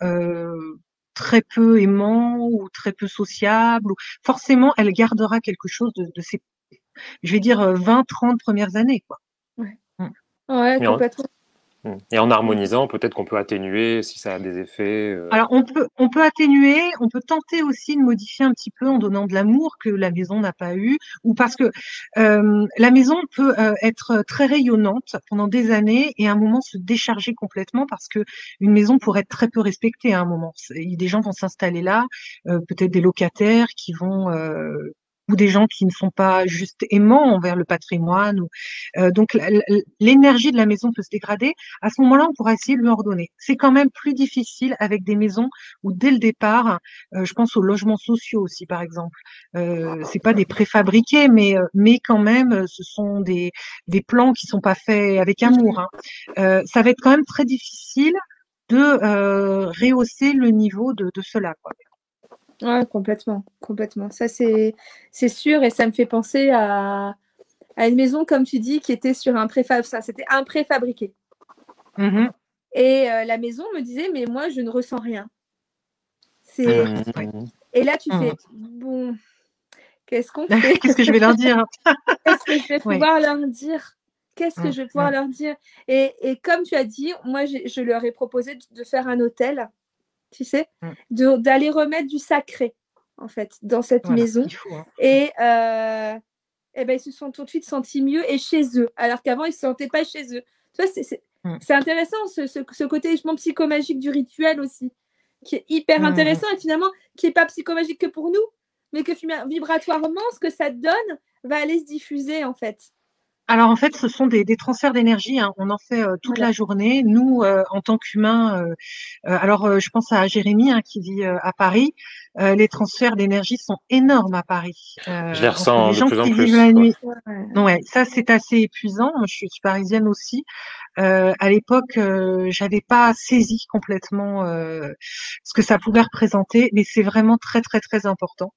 très peu aimants ou très peu sociables, forcément elle gardera quelque chose de ces, je vais dire 20, 30 premières années, quoi. Ouais, complètement. Et en harmonisant, peut-être qu'on peut atténuer si ça a des effets. Alors on peut atténuer, on peut tenter aussi de modifier un petit peu en donnant de l'amour que la maison n'a pas eu, ou parce que la maison peut être très rayonnante pendant des années et à un moment se décharger complètement parce que une maison pourrait être très peu respectée à un moment. Des gens vont s'installer là, peut-être des locataires qui vont ou des gens qui ne sont pas juste aimants envers le patrimoine. Donc l'énergie de la maison peut se dégrader. À ce moment-là, on pourra essayer de lui ordonner. C'est quand même plus difficile avec des maisons où dès le départ, je pense aux logements sociaux aussi, par exemple. C'est pas des préfabriqués, mais quand même, ce sont des plans qui sont pas faits avec amour. Hein. Ça va être quand même très difficile de rehausser le niveau de cela, quoi. Ouais, complètement. Ça, c'est sûr. Et ça me fait penser à une maison, comme tu dis, qui était sur un c'était un préfabriqué. Et la maison me disait, mais moi, je ne ressens rien. Et là, tu fais, bon, qu'est-ce qu'on fait? Qu'est-ce que je vais leur dire? Qu'est-ce que je vais pouvoir leur dire? Qu'est-ce que je vais pouvoir leur dire? Et comme tu as dit, moi, je leur ai proposé de faire un hôtel, tu sais, d'aller remettre du sacré, en fait, dans cette maison. Et ben, ils se sont tout de suite sentis mieux et chez eux, alors qu'avant, ils ne se sentaient pas chez eux. Tu vois, c'est intéressant, ce côté justement psychomagique du rituel aussi, qui est hyper intéressant et finalement, qui n'est pas psychomagique que pour nous, mais que vibratoirement, ce que ça te donne va aller se diffuser, en fait. Alors en fait, ce sont des transferts d'énergie, hein. On en fait toute Voilà. la journée. Nous, en tant qu'humains, je pense à Jérémy, hein, qui vit à Paris. Les transferts d'énergie sont énormes à Paris. Je les Entre ressens les de gens plus en qui vivent plus. la Ouais. nuit, Ouais. ouais, ça c'est assez épuisant. Moi, je suis parisienne aussi. À l'époque, j'avais pas saisi complètement ce que ça pouvait représenter, mais c'est vraiment très très très important.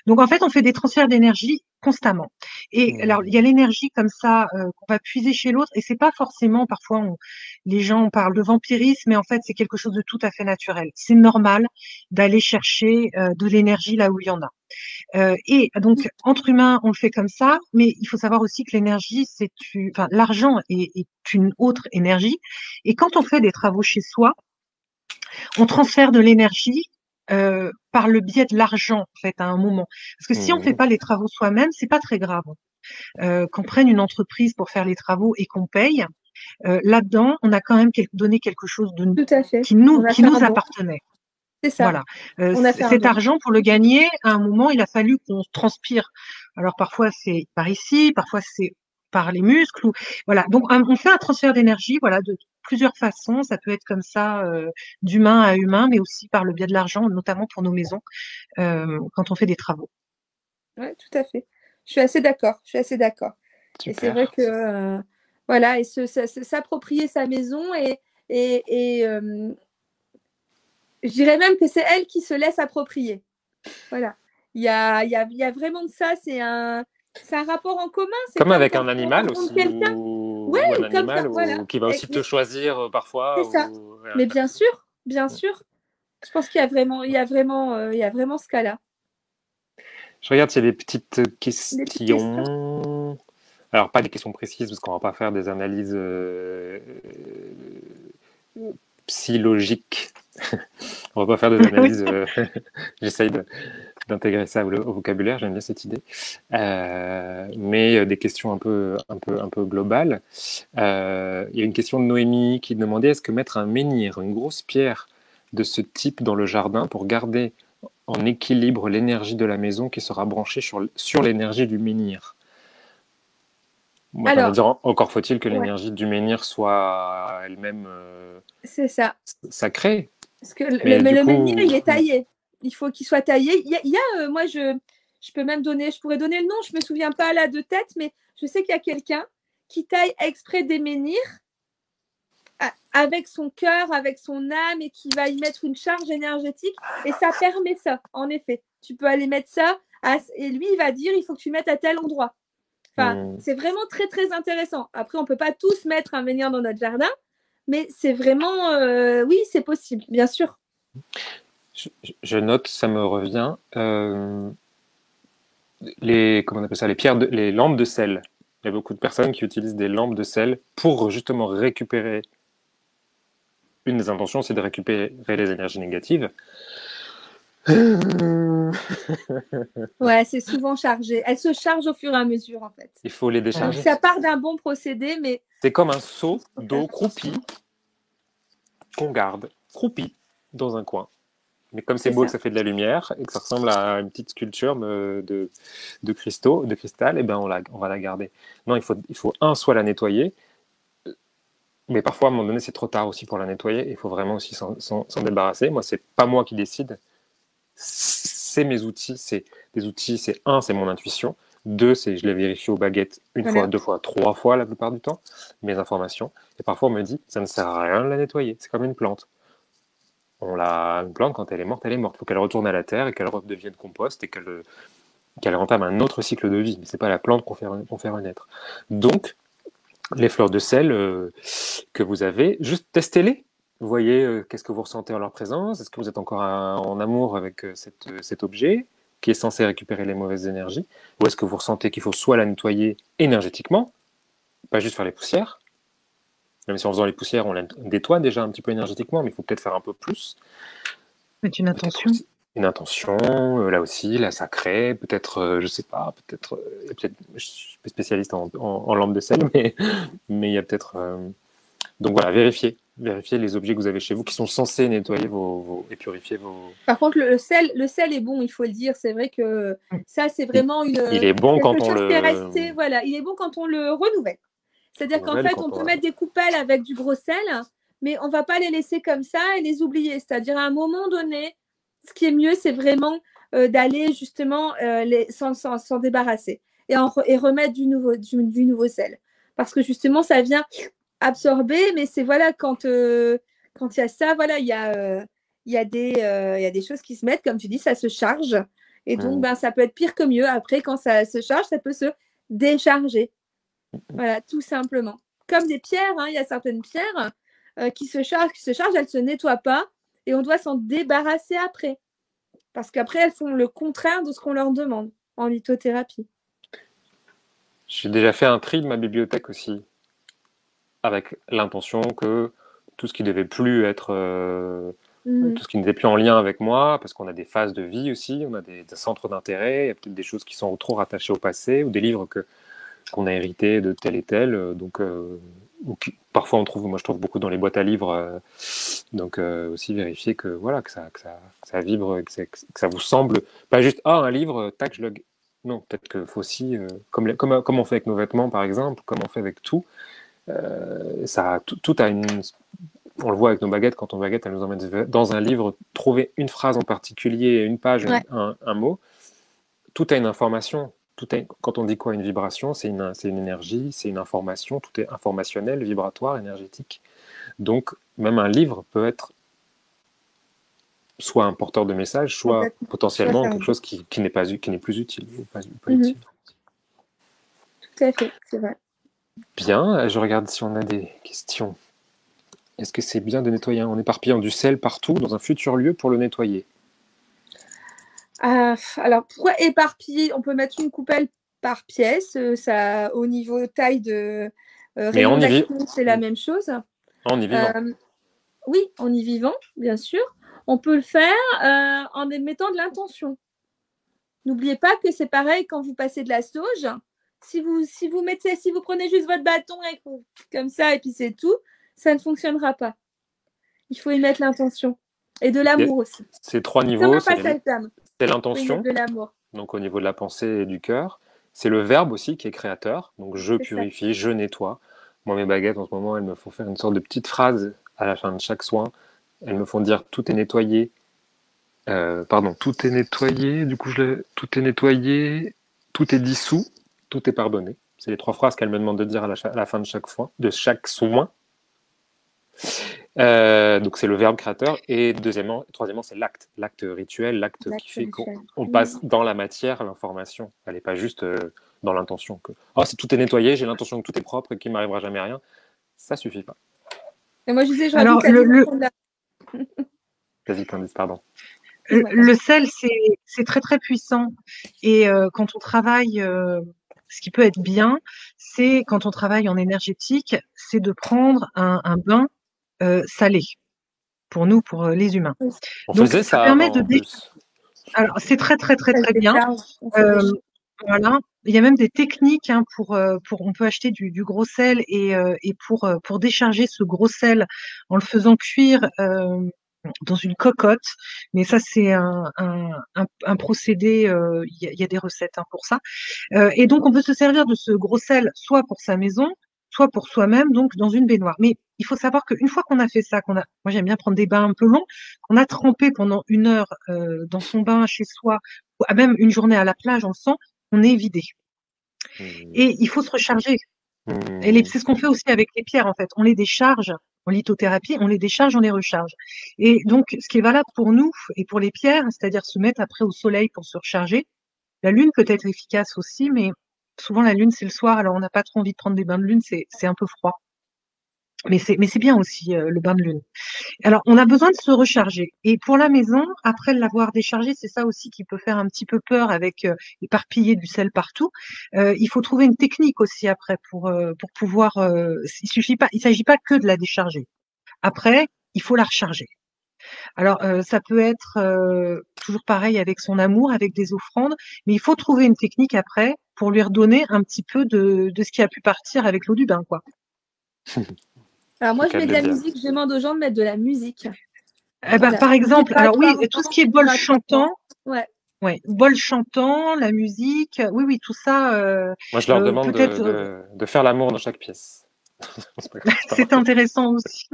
Donc en fait, on fait des transferts d'énergie constamment. Et alors il y a l'énergie comme ça qu'on va puiser chez l'autre, et c'est pas forcément parfois les gens parlent de vampirisme, mais en fait c'est quelque chose de tout à fait naturel. C'est normal d'aller chercher de l'énergie là où il y en a. Et donc, entre humains, on le fait comme ça, mais il faut savoir aussi que l'énergie, enfin, l'argent est une autre énergie. Et quand on fait des travaux chez soi, on transfère de l'énergie par le biais de l'argent, en fait, à un moment. Parce que si on fait Mhm. pas les travaux soi-même, c'est pas très grave. Qu'on prenne une entreprise pour faire les travaux et qu'on paye, là-dedans, on a quand même donné quelque chose Tout à fait. On a qui fait un nous don. appartenait. C'est ça. Voilà. On a fait un Cet don. argent, pour le gagner, à un moment, il a fallu qu'on transpire. Alors parfois c'est par ici, parfois c'est par les muscles. Ou, voilà. Donc on fait un transfert d'énergie, voilà, de plusieurs façons. Ça peut être comme ça, d'humain à humain, mais aussi par le biais de l'argent, notamment pour nos maisons, quand on fait des travaux. Ouais, tout à fait. Je suis assez d'accord. Je suis assez d'accord. Et c'est vrai Super. que voilà, et s'approprier sa maison et je dirais même que c'est elle qui se laisse approprier. Voilà. Il y a vraiment de ça. C'est un rapport en commun. C'est Comme comme avec quand un on animal rencontre aussi, quelqu'un. Ouais, ou un comme ça. animal Voilà. qui va aussi te choisir C'est parfois. ça. Ou... Voilà. Mais bien sûr, bien sûr. Je pense qu'il y a vraiment, il y a vraiment ce cas-là. Je regarde s'il y a des petites Des petites questions. questions. Alors, pas des questions précises, parce qu'on va pas faire des analyses psychologiques. On va pas faire des Oui. analyses. J'essaye d'intégrer ça au vocabulaire, j'aime bien cette idée. Mais des questions un peu globales. Il y a une question de Noémie qui demandait est-ce que mettre un menhir, une grosse pierre de ce type dans le jardin pour garder en équilibre l'énergie de la maison qui sera branchée sur l'énergie du menhir. Moi, j'ai envie de Alors, dire, encore faut-il que ouais, l'énergie du menhir soit elle-même c'est ça. sacrée. Parce que Mais mais du le menhir, coup, il est taillé. Il faut qu'il soit taillé. Moi, je peux même donner, je pourrais donner le nom, je ne me souviens pas là de tête, mais je sais qu'il y a quelqu'un qui taille exprès des menhirs avec son cœur, avec son âme et qui va y mettre une charge énergétique. Et ça permet ça, en effet. Tu peux aller mettre ça et lui, il va dire il faut que tu mettes à tel endroit. Enfin, c'est vraiment très, très intéressant. Après, on ne peut pas tous mettre un menhir dans notre jardin, mais c'est vraiment, oui, c'est possible, bien sûr. je note, ça me revient, comment on appelle ça, les lampes de sel. Il y a beaucoup de personnes qui utilisent des lampes de sel pour justement récupérer. Une des intentions, c'est de récupérer les énergies négatives. Ouais, c'est souvent chargé. Elle se charge au fur et à mesure, en fait. Il faut les Donc, décharger. ça part d'un bon procédé, mais C'est comme un seau il faut faire d'eau attention. croupie qu'on garde, croupie, dans un coin. Mais comme c'est C'est beau que ça. ça fait de la lumière et que ça ressemble à une petite sculpture de cristaux, de cristal, et ben on va la garder. Non, il faut soit la nettoyer, mais parfois à un moment donné c'est trop tard aussi pour la nettoyer. Il faut vraiment aussi s'en débarrasser. Moi, c'est pas moi qui décide, c'est mes outils. C'est des outils. C'est un, c'est mon intuition. Deux, c'est je les vérifie aux baguettes une fois, Voilà. deux fois, trois fois la plupart du temps, mes informations. Et parfois on me dit ça ne sert à rien de la nettoyer. C'est comme une plante. Une plante, quand elle est morte, elle est morte. Il faut qu'elle retourne à la terre et qu'elle redevienne compost et qu'elle entame un autre cycle de vie. Mais c'est pas la plante qu'on fait renaître. Donc, les fleurs de sel que vous avez, juste testez-les. Vous voyez qu'est-ce que vous ressentez en leur présence. Est-ce que vous êtes encore en amour avec cet objet qui est censé récupérer les mauvaises énergies? Ou est-ce que vous ressentez qu'il faut soit la nettoyer énergétiquement, pas juste faire les poussières, même si en faisant les poussières, on la nettoie déjà un petit peu énergétiquement, mais il faut peut-être faire un peu plus. C'est une Peut-être intention. aussi une intention, là aussi, la sacrée, peut-être, je sais pas, je suis pas spécialiste en lampe de sel, mais il y a peut-être. Donc voilà, vérifiez. vérifier les objets que vous avez chez vous qui sont censés nettoyer et purifier vos. Par contre, le sel est bon, il faut le dire. C'est vrai que ça, c'est vraiment Il est bon quelque quand on chose qui est le resté. Voilà, il est bon quand on le renouvelle. C'est-à-dire qu'en renouvelle, fait, quand on on. peut mettre des coupelles avec du gros sel, mais on ne va pas les laisser comme ça et les oublier. C'est-à-dire, à un moment donné, ce qui est mieux, c'est vraiment d'aller justement s'en débarrasser et remettre du nouveau sel. Parce que justement, ça vient absorber, mais c'est voilà, quand il y a ça, voilà, il y a des choses qui se mettent, comme tu dis, ça se charge. Et donc, ben, ça peut être pire que mieux. Après, quand ça se charge, ça peut se décharger. Voilà, tout simplement. Comme des pierres, il y a certaines pierres qui se chargent, elles ne se nettoient pas et on doit s'en débarrasser après. Parce qu'après, elles font le contraire de ce qu'on leur demande en lithothérapie. J'ai déjà fait un tri de ma bibliothèque aussi, avec l'intention que tout ce qui devait plus être, tout ce qui n'était plus en lien avec moi, parce qu'on a des phases de vie aussi, on a des centres d'intérêt, il y a peut-être des choses qui sont trop rattachées au passé, ou des livres qu'on a hérités de tel et tel, donc parfois moi je trouve beaucoup dans les boîtes à livres, donc aussi vérifier que voilà que ça vibre, que ça vous semble pas juste un livre, tac je le. Non, peut-être qu'il faut aussi, comme on fait avec nos vêtements par exemple, comme on fait avec tout, tout a une. On le voit avec nos baguettes, quand on baguette, elle nous emmène dans un livre, trouver une phrase en particulier, une page, Ouais. un mot. Tout a une information. Quand on dit quoi, une vibration, c'est une énergie, c'est une information, tout est informationnel, vibratoire, énergétique. Donc, même un livre peut être soit un porteur de message, soit potentiellement quelque chose qui n'est plus utile. Pas utile. Tout à fait, c'est vrai. Bien, je regarde si on a des questions. Est-ce que c'est bien de nettoyer en éparpillant du sel partout dans un futur lieu pour le nettoyer? Alors, pourquoi éparpiller? On peut mettre une coupelle par pièce. Ça, au niveau taille de rayon d'action, c'est la même chose. En y vivant. Oui, en y vivant, bien sûr. On peut le faire en mettant de l'intention. N'oubliez pas que c'est pareil quand vous passez de la sauge. Si vous prenez juste votre bâton comme ça et puis c'est tout, ça ne fonctionnera pas. Il faut y mettre l'intention. Et de l'amour aussi. C'est 3 niveaux. C'est l'intention, de l'amour. Donc au niveau de la pensée et du cœur. C'est le verbe aussi qui est créateur. Donc je purifie, je nettoie. Moi, mes baguettes, en ce moment, elles me font faire une sorte de petite phrase à la fin de chaque soin. Elles me font dire tout est nettoyé. Tout est nettoyé. Du coup, tout est nettoyé, tout est dissous, tout est pardonné. C'est les 3 phrases qu'elles me demandent de dire à la fin de chaque soin. Donc c'est le verbe créateur, et troisièmement c'est l'acte rituel, l'acte qui fait qu'on passe dans la matière l'information. Elle n'est pas juste dans l'intention que c'est tout est nettoyé, j'ai l'intention que tout est propre et qu'il m'arrivera jamais rien. Ça suffit pas. Et moi je disais, alors Vas-y, Candice, pardon. Le sel, c'est très très puissant, et quand on travaille, ce qui peut être bien, c'est quand on travaille en énergétique, c'est de prendre un bain salé pour nous, pour les humains. On faisait ça permet avant, Alors c'est très très très très bien. Voilà, il y a même des techniques on peut acheter du gros sel et pour décharger ce gros sel en le faisant cuire dans une cocotte, mais ça c'est un procédé, il y a des recettes pour ça, et donc on peut se servir de ce gros sel soit pour sa maison, soit pour soi-même, donc dans une baignoire. Mais il faut savoir qu'une fois qu'on a fait ça, moi j'aime bien prendre des bains un peu longs, qu'on a trempé pendant 1 heure dans son bain chez soi, ou même une journée à la plage, on est vidé. Et il faut se recharger. Et c'est ce qu'on fait aussi avec les pierres, en fait. On les décharge en lithothérapie, on les décharge, on les recharge. Et donc, ce qui est valable pour nous et pour les pierres, c'est-à-dire se mettre après au soleil pour se recharger. La lune peut être efficace aussi, mais souvent la lune, c'est le soir, alors on n'a pas trop envie de prendre des bains de lune, c'est un peu froid. Mais c'est bien aussi le bain de lune. Alors, on a besoin de se recharger. Et pour la maison, après l'avoir déchargé, c'est ça aussi qui peut faire un petit peu peur avec éparpiller du sel partout. Il faut trouver une technique aussi après pour pouvoir. Il s'agit pas que de la décharger. Après, il faut la recharger. Alors, ça peut être toujours pareil avec son amour, avec des offrandes, mais il faut trouver une technique après pour lui redonner un petit peu de ce qui a pu partir avec l'eau du bain, quoi. Alors moi, C'est le je cas mets de de le la dire. musique, je demande aux gens de mettre de la musique. Eh ben, Voilà. par Musique exemple, bas alors oui, de tout ce qui est musique bol bas de chantant, Ouais. ouais, bol chantant, la musique, oui, oui, tout ça, Moi, je leur demande peut-être, de faire l'amour dans chaque pièce. C'est pas grave, c'est pas c'est marqué. intéressant aussi.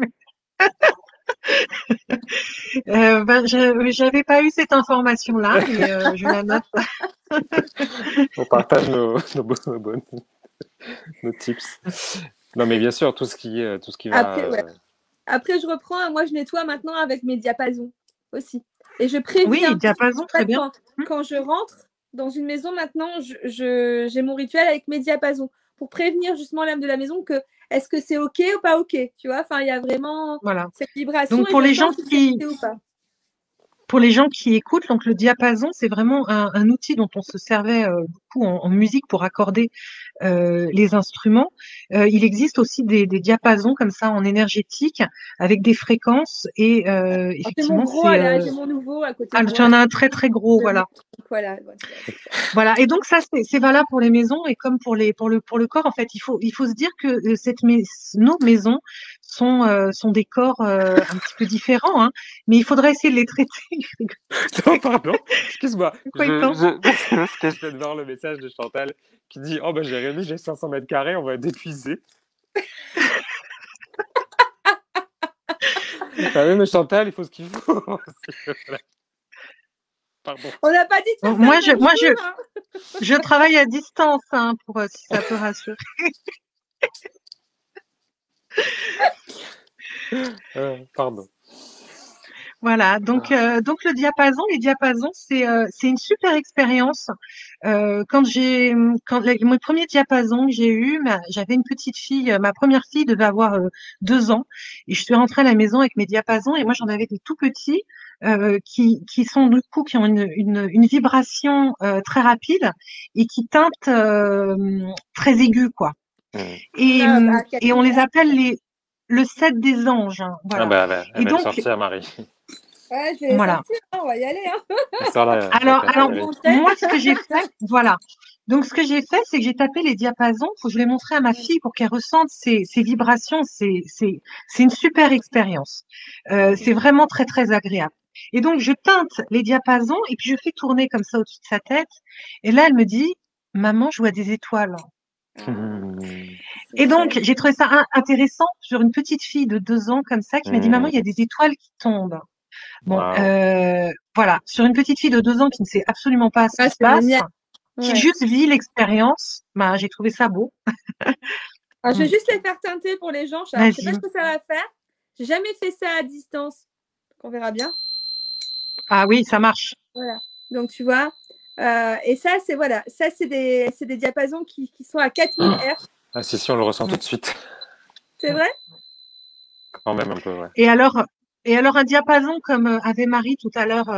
Ben, j'avais pas eu cette information-là, mais je la note. On partage nos tips. Non, mais bien sûr, tout ce qui va. Après, ouais. Après, je reprends. Moi, je nettoie maintenant avec mes diapasons aussi. Et je Oui, préviens. diapason, En très fait, bien. quand je rentre dans une maison maintenant, j'ai mon rituel avec mes diapasons pour prévenir justement l'âme de la maison que est-ce que c'est OK ou pas OK. Tu vois, enfin, il y a vraiment Voilà. cette vibration Donc et je sens si c'est OK ou pas. pour les gens qui écoutent, donc le diapason, c'est vraiment un outil dont on se servait beaucoup en musique pour accorder les instruments. Il existe aussi des diapasons comme ça en énergétique avec des fréquences et Alors, j'ai mon effectivement gros, c'est là, j'ai mon nouveau à côté ah, de tu moi. en as un très très gros, voilà. Voilà, ouais, tu vois, c'est ça. Voilà, et donc ça c'est valable pour les maisons et comme pour le corps en fait, il faut se dire que nos maisons sont des corps un petit peu différents, hein, mais il faudrait essayer de les traiter. Non, pardon, excuse-moi. Quoi il pense? Parce que je viens de voir le message de Chantal qui dit: Oh, bah, Jérémy, j'ai 500 mètres carrés, on va être épuisé. Ah oui, mais Chantal, il faut ce qu'il faut. Voilà. Pardon. On n'a pas dit de Bon, faire ça le même moi jour, hein. je travaille à distance hein, pour si ça peut rassurer. Pardon. Voilà, donc le diapason, les diapasons, c'est une super expérience. Mon premier diapason que j'ai eu, j'avais une petite fille, ma première fille devait avoir 2 ans, et je suis rentrée à la maison avec mes diapasons, et moi j'en avais des tout petits qui sont du coup qui ont une vibration très rapide et qui teintent très aiguë quoi. Mm. Et, Ah, bah, et on 4000 les Hertz. appelle le 7 des anges, hein, Ah, voilà. bah, elle Et va le donc sortir, Marie. Ouais, je vais les voilà. sortir, hein, on va y aller, hein. Elle sort la Alors, Je vais alors, vous cafetière. montrer. moi, ce que j'ai fait, voilà. Donc, ce que j'ai fait, c'est que j'ai tapé les diapasons. Je l'ai montré à ma fille pour qu'elle ressente ces vibrations. C'est une super expérience. C'est vraiment très, très agréable. Et donc, je teinte les diapasons et puis je fais tourner comme ça au-dessus de sa tête. Et là, elle me dit, maman, je vois des étoiles. Mm. Et C'est donc, chouette. j'ai trouvé ça intéressant sur une petite fille de 2 ans comme ça qui m'a dit, maman, il y a Mm. des étoiles qui tombent. Bon, Waouh. voilà, sur une petite fille de 2 ans qui ne sait absolument pas ce Ah, qui se c'est passe, génial. qui Ouais. juste vit l'expérience, bah, j'ai trouvé ça beau. Alors, je vais Mm. juste les faire teinter pour les gens. Alors, je sais pas Vas-y. ce que ça va faire. J'ai jamais fait ça à distance. Donc, on verra bien. Ah oui, ça marche. Voilà. Donc, tu vois. Et ça, c'est voilà. Ça, c'est des diapasons qui sont à 4000 Hz. Ah, si, on le ressent tout Mm. de suite. C'est vrai? Quand même un peu, ouais. Et alors, un diapason comme avait Marie tout à l'heure,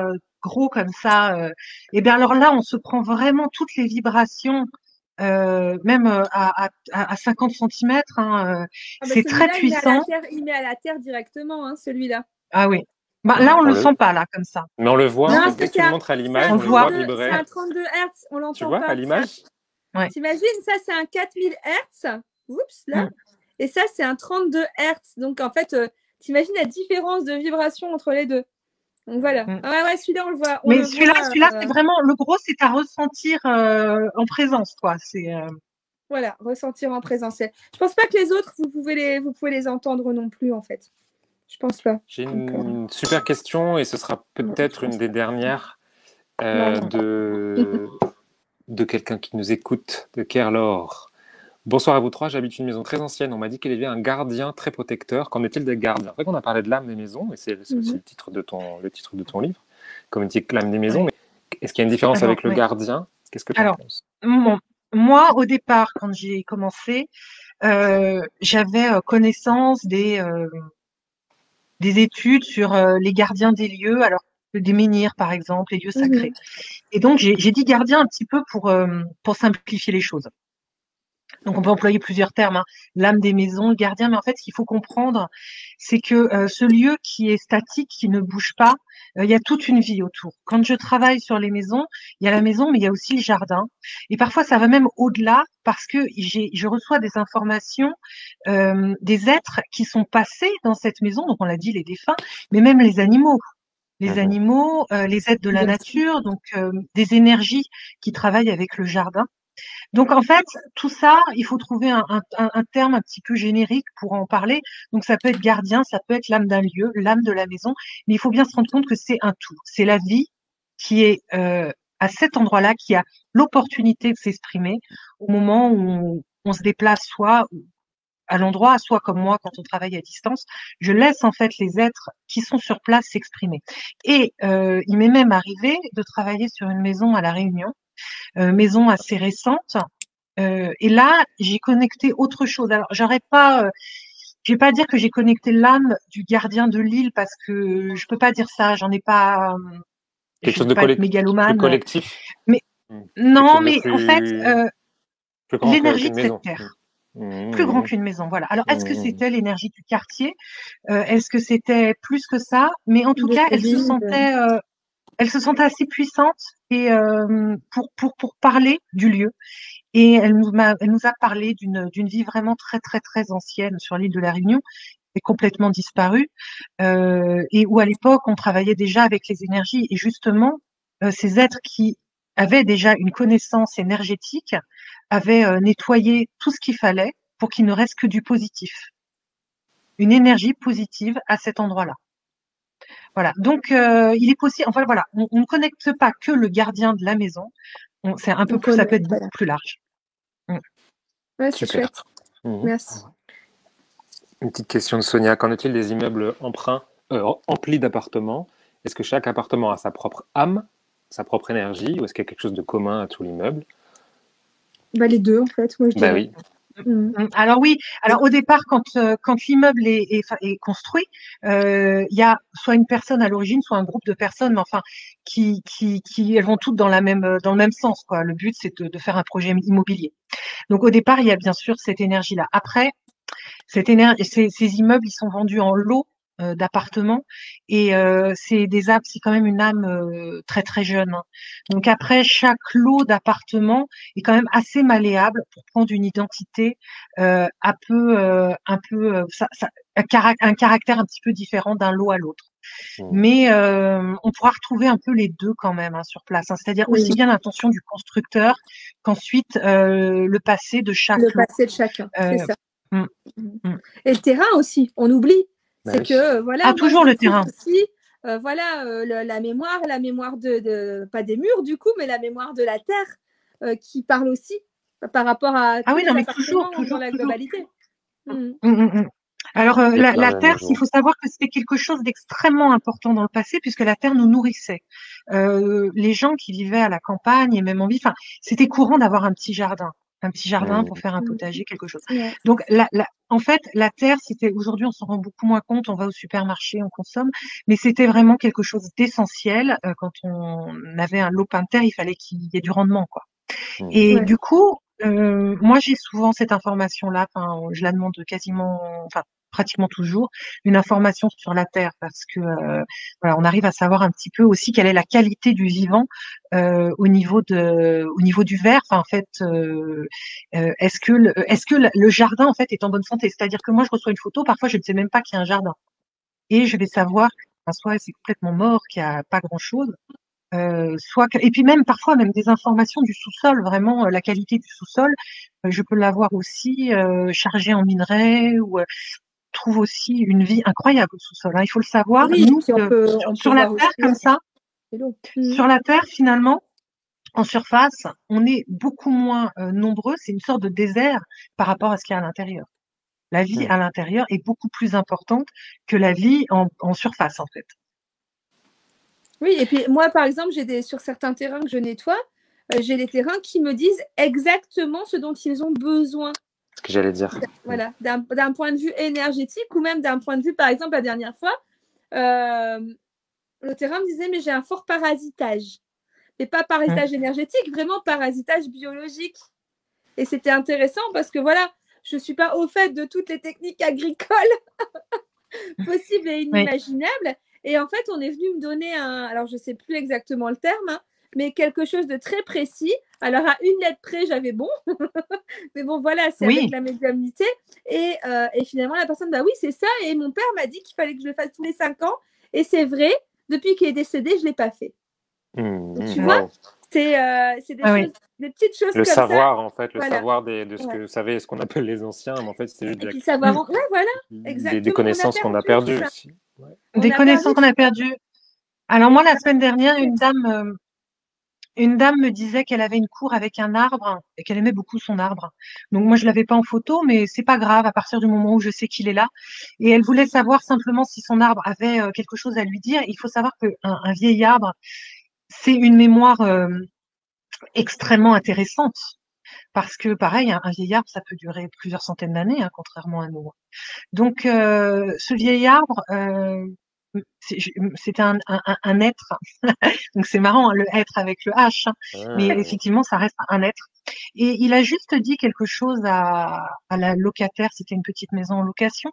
gros comme ça, et bien alors là, on se prend vraiment toutes les vibrations, même à 50 centimètres. Hein, Ah, bah, c'est très celui-là, il met à la puissant. terre, il met à la terre directement, hein, celui-là. Ah oui. Bah, là, Mm. on le sent pas là comme ça. Mais on le voit, Non, en Non, fait, parce que dès que tu le montres à c'est un l'image, on on le le voit. voit 32, c'est vibrer. un 32 Hz. On Tu l'entend vois, à pas. l'image? Ouais. T'imagines, ça, c'est un 4000 Hz. Oups, là. Mm. Et ça, c'est un 32 Hz. Donc, en fait, t'imagines la différence de vibration entre les deux. Donc, voilà. Mm. Ah ouais, celui-là, on le voit. On Mais le voit. celui-là, c'est vraiment le gros, c'est à ressentir en présence, quoi. Voilà, ressentir en présentiel. Je pense pas que les autres, vous pouvez les entendre non plus, en fait. Je pense pas. J'ai Donc, une super question et ce sera non, je peut-être une pense des pas. dernières Non, non. de quelqu'un qui nous écoute, de Kerlor. Bonsoir à vous trois, j'habite une maison très ancienne. On m'a dit qu'il y avait un gardien très protecteur. Qu'en est-il des gardes? C'est vrai qu'on a parlé de l'âme des maisons, et c'est aussi Mhm. le titre de ton livre. Qu'en est-il de l'âme des maisons? Ouais. Mais est-ce qu'il y a une différence Alors, avec le ouais. gardien? Qu'est-ce que tu en Alors, penses? moi, au départ, quand j'ai commencé, j'avais connaissance des études sur les gardiens des lieux, alors des menhirs, par exemple, les lieux sacrés. Mhm. Et donc, j'ai dit gardien un petit peu pour simplifier les choses. Donc on peut employer plusieurs termes, hein. L'âme des maisons, le gardien, mais en fait ce qu'il faut comprendre, c'est que ce lieu qui est statique, qui ne bouge pas, il y a toute une vie autour. Quand je travaille sur les maisons, il y a la maison, mais il y a aussi le jardin. Et parfois ça va même au-delà parce que je reçois des informations des êtres qui sont passés dans cette maison, donc on l'a dit les défunts, mais même les animaux. Les animaux, les êtres de la nature, donc des énergies qui travaillent avec le jardin. Donc en fait, tout ça, il faut trouver un terme un petit peu générique pour en parler. Donc ça peut être gardien, ça peut être l'âme d'un lieu, l'âme de la maison, mais il faut bien se rendre compte que c'est un tout. C'est la vie qui est à cet endroit-là, qui a l'opportunité de s'exprimer au moment où on se déplace soit à l'endroit, soit comme moi quand on travaille à distance. Je laisse en fait les êtres qui sont sur place s'exprimer. Et il m'est même arrivé de travailler sur une maison à La Réunion, maison assez récente. Et là, j'ai connecté autre chose. Alors, je vais pas dire que j'ai connecté l'âme du gardien de l'île parce que je peux pas dire ça. J'en ai pas, Quelque je chose veux pas être plus mégalomane. collectif. Mais Quelque non, chose de mais en fait, plus grand l'énergie qu'une de cette maison. terre, plus grand qu'une maison. Voilà. Alors, est-ce que c'était l'énergie du quartier? Est-ce que c'était plus que ça? Mais en tout De cas, la ville. elle se sentait assez puissante et pour parler du lieu. Et elle nous a parlé d'une vie vraiment très, très, très ancienne sur l'île de la Réunion, qui est complètement disparue, et où à l'époque, on travaillait déjà avec les énergies. Et justement, ces êtres qui avaient déjà une connaissance énergétique avaient nettoyé tout ce qu'il fallait pour qu'il ne reste que du positif, une énergie positive à cet endroit-là. Voilà. Donc, il est possible. Enfin voilà, on ne connecte pas que le gardien de la maison. C'est un peu On plus, ça peut connecte, être voilà. beaucoup plus large. Mm. Ouais, c'est Super. chouette. Merci. Une petite question de Sonia. Qu'en est-il des immeubles emplis d'appartements? Est-ce que chaque appartement a sa propre âme, sa propre énergie, ou est-ce qu'il y a quelque chose de commun à tout l'immeuble? Bah, les deux, en fait, moi, je Bah dirais. oui. Alors oui, alors au départ, quand l'immeuble est construit, il y a soit une personne à l'origine, soit un groupe de personnes, mais enfin, qui elles vont toutes dans dans le même sens, quoi. Le but, c'est de faire un projet immobilier. Donc au départ, il y a bien sûr cette énergie-là. Après, ces immeubles, ils sont vendus en lots d'appartements et c'est quand même une âme très très jeune, hein. Donc après, chaque lot d'appartements est quand même assez malléable pour prendre une identité un peu un caractère un petit peu différent d'un lot à l'autre. Mais on pourra retrouver un peu les deux quand même, hein, sur place, hein. C'est-à-dire Oui, aussi bien l'intention du constructeur qu'ensuite le passé de chaque le lot. passé de chacun, c'est ça. Mm, mm. Et le terrain aussi, on oublie. Bah C'est oui. que, voilà, Ah, moi, toujours je le trouve terrain. aussi, voilà, la mémoire pas des murs du coup, mais la mémoire de la terre qui parle aussi par rapport à Ah tous oui, non, les mais toujours, appartements dans toujours, la toujours. globalité. Mm. Mm, mm, mm. Alors, Il y a plein la terre, il d'animaux. faut savoir que c'était quelque chose d'extrêmement important dans le passé, puisque la terre nous nourrissait. Les gens qui vivaient à la campagne et même en ville, enfin, c'était courant d'avoir un petit jardin pour faire un potager, quelque chose. Ouais. Donc, en fait, la terre, aujourd'hui, on s'en rend beaucoup moins compte, on va au supermarché, on consomme, mais c'était vraiment quelque chose d'essentiel. Quand on avait un lopin de terre, il fallait qu'il y ait du rendement, quoi. Et Ouais. du coup, moi, j'ai souvent cette information-là. Enfin, je la demande enfin, pratiquement toujours, une information sur la Terre, parce que voilà, on arrive à savoir un petit peu aussi quelle est la qualité du vivant au niveau du verre. Enfin, en fait, est-ce que le jardin en fait est en bonne santé? C'est-à-dire que moi, je reçois une photo, parfois, je ne sais même pas qu'il y a un jardin, et je vais savoir que soit c'est complètement mort, qu'il n'y a pas grand-chose, et puis même parfois même des informations du sous-sol, vraiment la qualité du sous-sol, je peux l'avoir aussi chargé en minerais ou trouve aussi une vie incroyable au sous-sol, hein. Il faut le savoir. Oui, Nous, puis on peut sur la voir aussi terre comme ça, l'eau. sur la terre finalement, en surface, on est beaucoup moins nombreux. C'est une sorte de désert par rapport à ce qu'il y a à l'intérieur. La vie à l'intérieur est beaucoup plus importante que la vie en surface en fait. Oui, et puis moi, par exemple, sur certains terrains que je nettoie, j'ai les terrains qui me disent exactement ce dont ils ont besoin. Ce que j'allais dire. Voilà, d'un point de vue énergétique ou même d'un point de vue, par exemple, la dernière fois, le terrain me disait, mais j'ai un fort parasitage. Et pas parasitage énergétique, vraiment parasitage biologique. Et c'était intéressant parce que voilà, je ne suis pas au fait de toutes les techniques agricoles possibles et Oui, inimaginables. Et en fait, on est venu me donner alors je ne sais plus exactement le terme, hein, mais quelque chose de très précis. Alors à une lettre près, j'avais bon. Mais bon, voilà, c'est avec oui. la médiumnité. Et finalement, la personne, bah oui, c'est ça. Et mon père m'a dit qu'il fallait que je le fasse tous les 5 ans. Et c'est vrai, depuis qu'il est décédé, je ne l'ai pas fait. Donc, tu vois, Wow. c'est des Ah oui. choses, des petites choses Le comme ça. savoir, en fait, le Voilà. savoir de ce Ouais. que savaient, ce qu'on appelle les anciens, mais en fait, c'était juste Et puis savoir, ouais, voilà, des exactement. On a connaissances qu'on a perdu tout perdues ça. aussi. Ouais. On Des a perdu connaissances qu'on tout a ça. perdues. Alors Et moi, ça, la semaine dernière, c'est une dame me disait qu'elle avait une cour avec un arbre et qu'elle aimait beaucoup son arbre. Donc moi, je l'avais pas en photo, mais c'est pas grave à partir du moment où je sais qu'il est là. Et elle voulait savoir simplement si son arbre avait quelque chose à lui dire. Il faut savoir qu'un vieil arbre, c'est une mémoire extrêmement intéressante parce que pareil, un vieil arbre, ça peut durer plusieurs centaines d'années, hein, contrairement à nous. Donc ce vieil arbre, c'était un être. Donc c'est marrant, hein, le être avec le H, hein, mais Ah, effectivement, ça reste un être. Et il a juste dit quelque chose à la locataire, c'était une petite maison en location,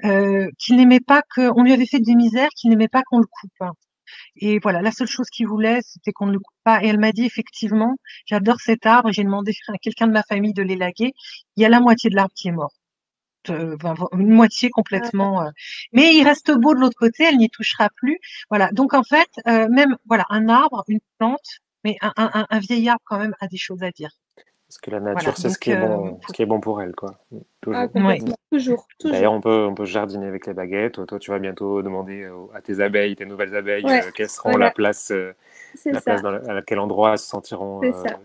qu'il n'aimait pas on lui avait fait des misères, qu'il n'aimait pas qu'on le coupe, hein. Et voilà, la seule chose qu'il voulait, c'était qu'on ne le coupe pas. Et elle m'a dit, effectivement, j'adore cet arbre et j'ai demandé à quelqu'un de ma famille de l'élaguer. Il y a la moitié de l'arbre qui est mort. Une moitié ah, complètement. Mais il reste beau de l'autre côté, elle n'y touchera plus. Voilà. Donc en fait, même voilà, un arbre, une plante, mais un vieil arbre quand même a des choses à dire. parce que la Voilà. nature, c'est Donc ce qui est bon pour elle, quoi. Toujours. ouais, complètement. Toujours, D'ailleurs, toujours. on peut jardiner avec les baguettes. Toi, tu vas bientôt demander à tes abeilles, tes nouvelles abeilles, Ouais, quelles seront voilà, la c'est place ça, à quel endroit elles se sentiront c'est ça.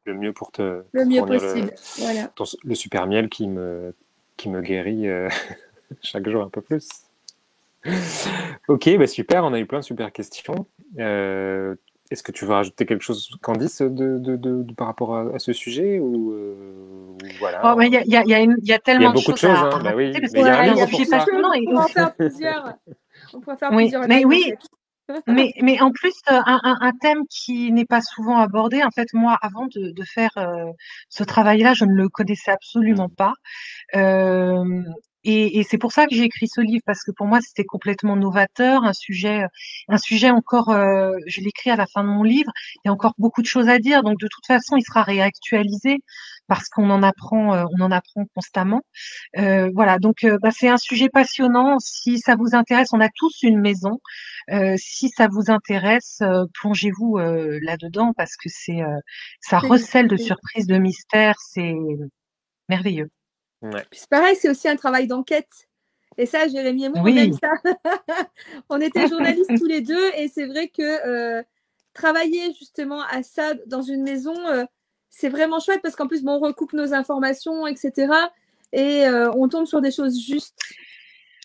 le mieux pour Le mieux fournir possible. Voilà. le super miel qui me guérit chaque jour un peu plus. Ok, bah super, on a eu plein de super questions. Est-ce que tu veux rajouter quelque chose, Candice, par rapport à ce sujet ou oh, voilà. mais il y a Il y a tellement de beaucoup de choses choses, à hein. Bah raconter oui, parce mais que il y a un Ouais, il le y a livre sujet pour beaucoup est de ça. choses. passionnant On et pourrait en faire plusieurs. On pourrait faire oui, plusieurs mais lives en oui, fait. mais en plus, un thème qui n'est pas souvent abordé, en fait, moi, avant de faire ce travail-là, je ne le connaissais absolument Mm. pas. Euh, et c'est pour ça que j'ai écrit ce livre, parce que pour moi, c'était complètement novateur, un sujet encore, je l'ai écrit à la fin de mon livre, il y a encore beaucoup de choses à dire, donc de toute façon, il sera réactualisé parce on en apprend constamment. Voilà, donc bah, c'est un sujet passionnant. Si ça vous intéresse, on a tous une maison. Si ça vous intéresse, plongez-vous là-dedans parce que ça recèle de surprises, de mystères, c'est merveilleux. Ouais. Puis c'est pareil, c'est aussi un travail d'enquête. Et ça, Jérémy et moi, on aime Oui, ça. On était journalistes tous les deux et c'est vrai que travailler justement à ça dans une maison, c'est vraiment chouette parce qu'en plus, bon, on recoupe nos informations, etc. Et on tombe sur des choses justes.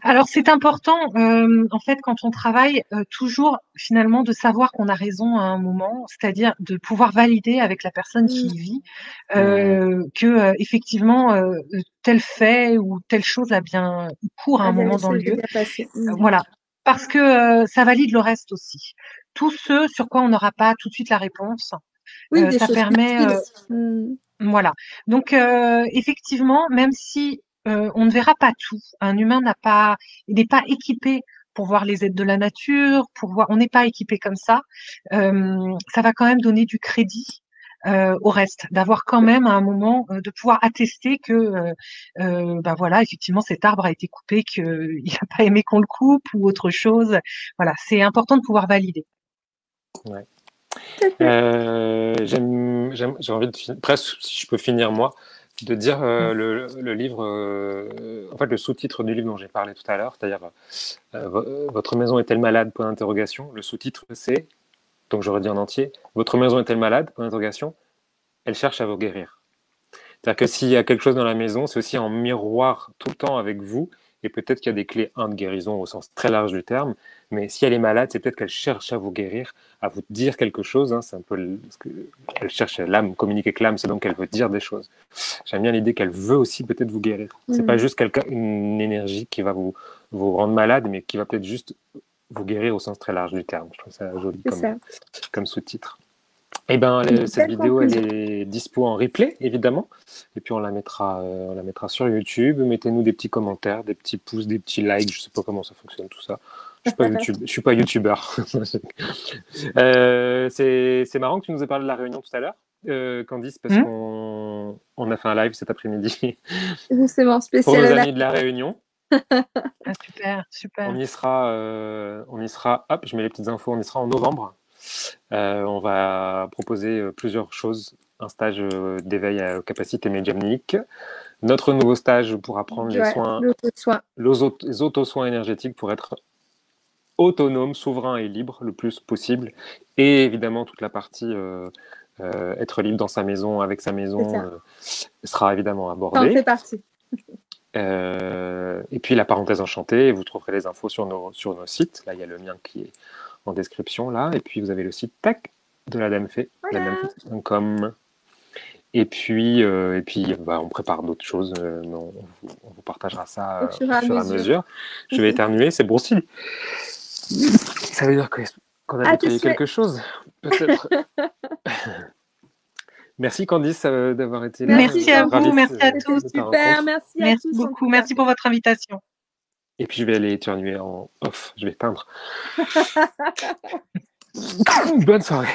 alors c'est important, en fait, quand on travaille, toujours finalement de savoir qu'on a raison à un moment, c'est-à-dire de pouvoir valider avec la personne qui Mm. y vit, Mm. que, effectivement, tel fait ou telle chose a bien cours à Ah un bien, moment dans c'est le lieu. bien passé. Mm. Voilà, parce que, ça valide le reste aussi. Tout ce sur quoi on n'aura pas tout de suite la réponse, Oui, des ça choses permet, subtiles. Mm. voilà. Donc, effectivement, même si on ne verra pas tout, un humain il n'est pas équipé pour voir les aides de la nature, on n'est pas équipé comme ça. Ça va quand même donner du crédit au reste, d'avoir quand même à un moment de pouvoir attester que, bah voilà, effectivement, cet arbre a été coupé, qu'il n'a pas aimé qu'on le coupe ou autre chose. Voilà, c'est important de pouvoir valider. Ouais. Tout à fait. J'ai envie presque, si je peux finir moi, de dire Mm. le livre, en fait, le sous-titre du livre dont j'ai parlé tout à l'heure, c'est-à-dire Votre maison est-elle malade? Point d'interrogation. Le sous-titre, c'est, donc j'aurais dit en entier, Votre maison est-elle malade? Point d'interrogation. Elle cherche à vous guérir. C'est-à-dire que s'il y a quelque chose dans la maison, c'est aussi en miroir tout le temps avec vous. Et peut-être qu'il y a des clés, de guérison au sens très large du terme. Mais si elle est malade, c'est peut-être qu'elle cherche à vous guérir, à vous dire quelque chose. Hein, c'est un peu ce que elle cherche l'âme, communiquer avec l'âme, c'est donc qu'elle veut dire des choses. J'aime bien l'idée qu'elle veut aussi peut-être vous guérir. C'est pas Mm. juste une énergie qui va vous rendre malade, mais qui va peut-être juste vous guérir au sens très large du terme. Je trouve ça joli C'est ça. comme sous-titre. Eh ben, cette Belle vidéo, elle conclusion. est dispo en replay, évidemment. Et puis, on la mettra sur YouTube. Mettez-nous des petits commentaires, des petits pouces, des petits likes. Je sais pas comment ça fonctionne, tout ça. Je suis pas youtubeur. C'est marrant que tu nous aies parlé de la réunion tout à l'heure, Candice, parce qu'on a fait un live cet après-midi Justement, pour spécial nos à la... amis de la Réunion. Ah, super, super. On y sera, hop, je mets les petites infos, on y sera en novembre. On va proposer plusieurs choses. Un stage d'éveil aux capacités médiumniques. Notre nouveau stage pour apprendre les soins, les auto-soins énergétiques pour être autonome, souverain et libre le plus possible. Et évidemment, toute la partie être libre dans sa maison, avec sa maison, sera évidemment abordée. Ça en fait partie. Et puis la parenthèse enchantée, vous trouverez les infos sur nos sites. Là, il y a le mien qui est en description là, et puis vous avez le site tac de la Dame Fée, ladamefée.com. Et puis bah, on prépare d'autres choses, mais on vous partagera ça au fur et à mesure. Je vais éternuer, c'est bon signe. Ça veut dire qu'on a nettoyé quelque chose, peut-être. Merci Candice d'avoir été là. Merci à vous, merci à tous. Super, merci à tous. Merci beaucoup, merci pour votre invitation. Et puis je vais aller éternuer en off, je vais peindre. Bonne soirée.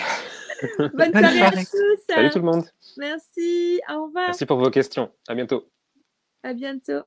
Bonne soirée à tous. Salut tout le monde. Merci, au revoir. Merci pour vos questions. À bientôt. À bientôt.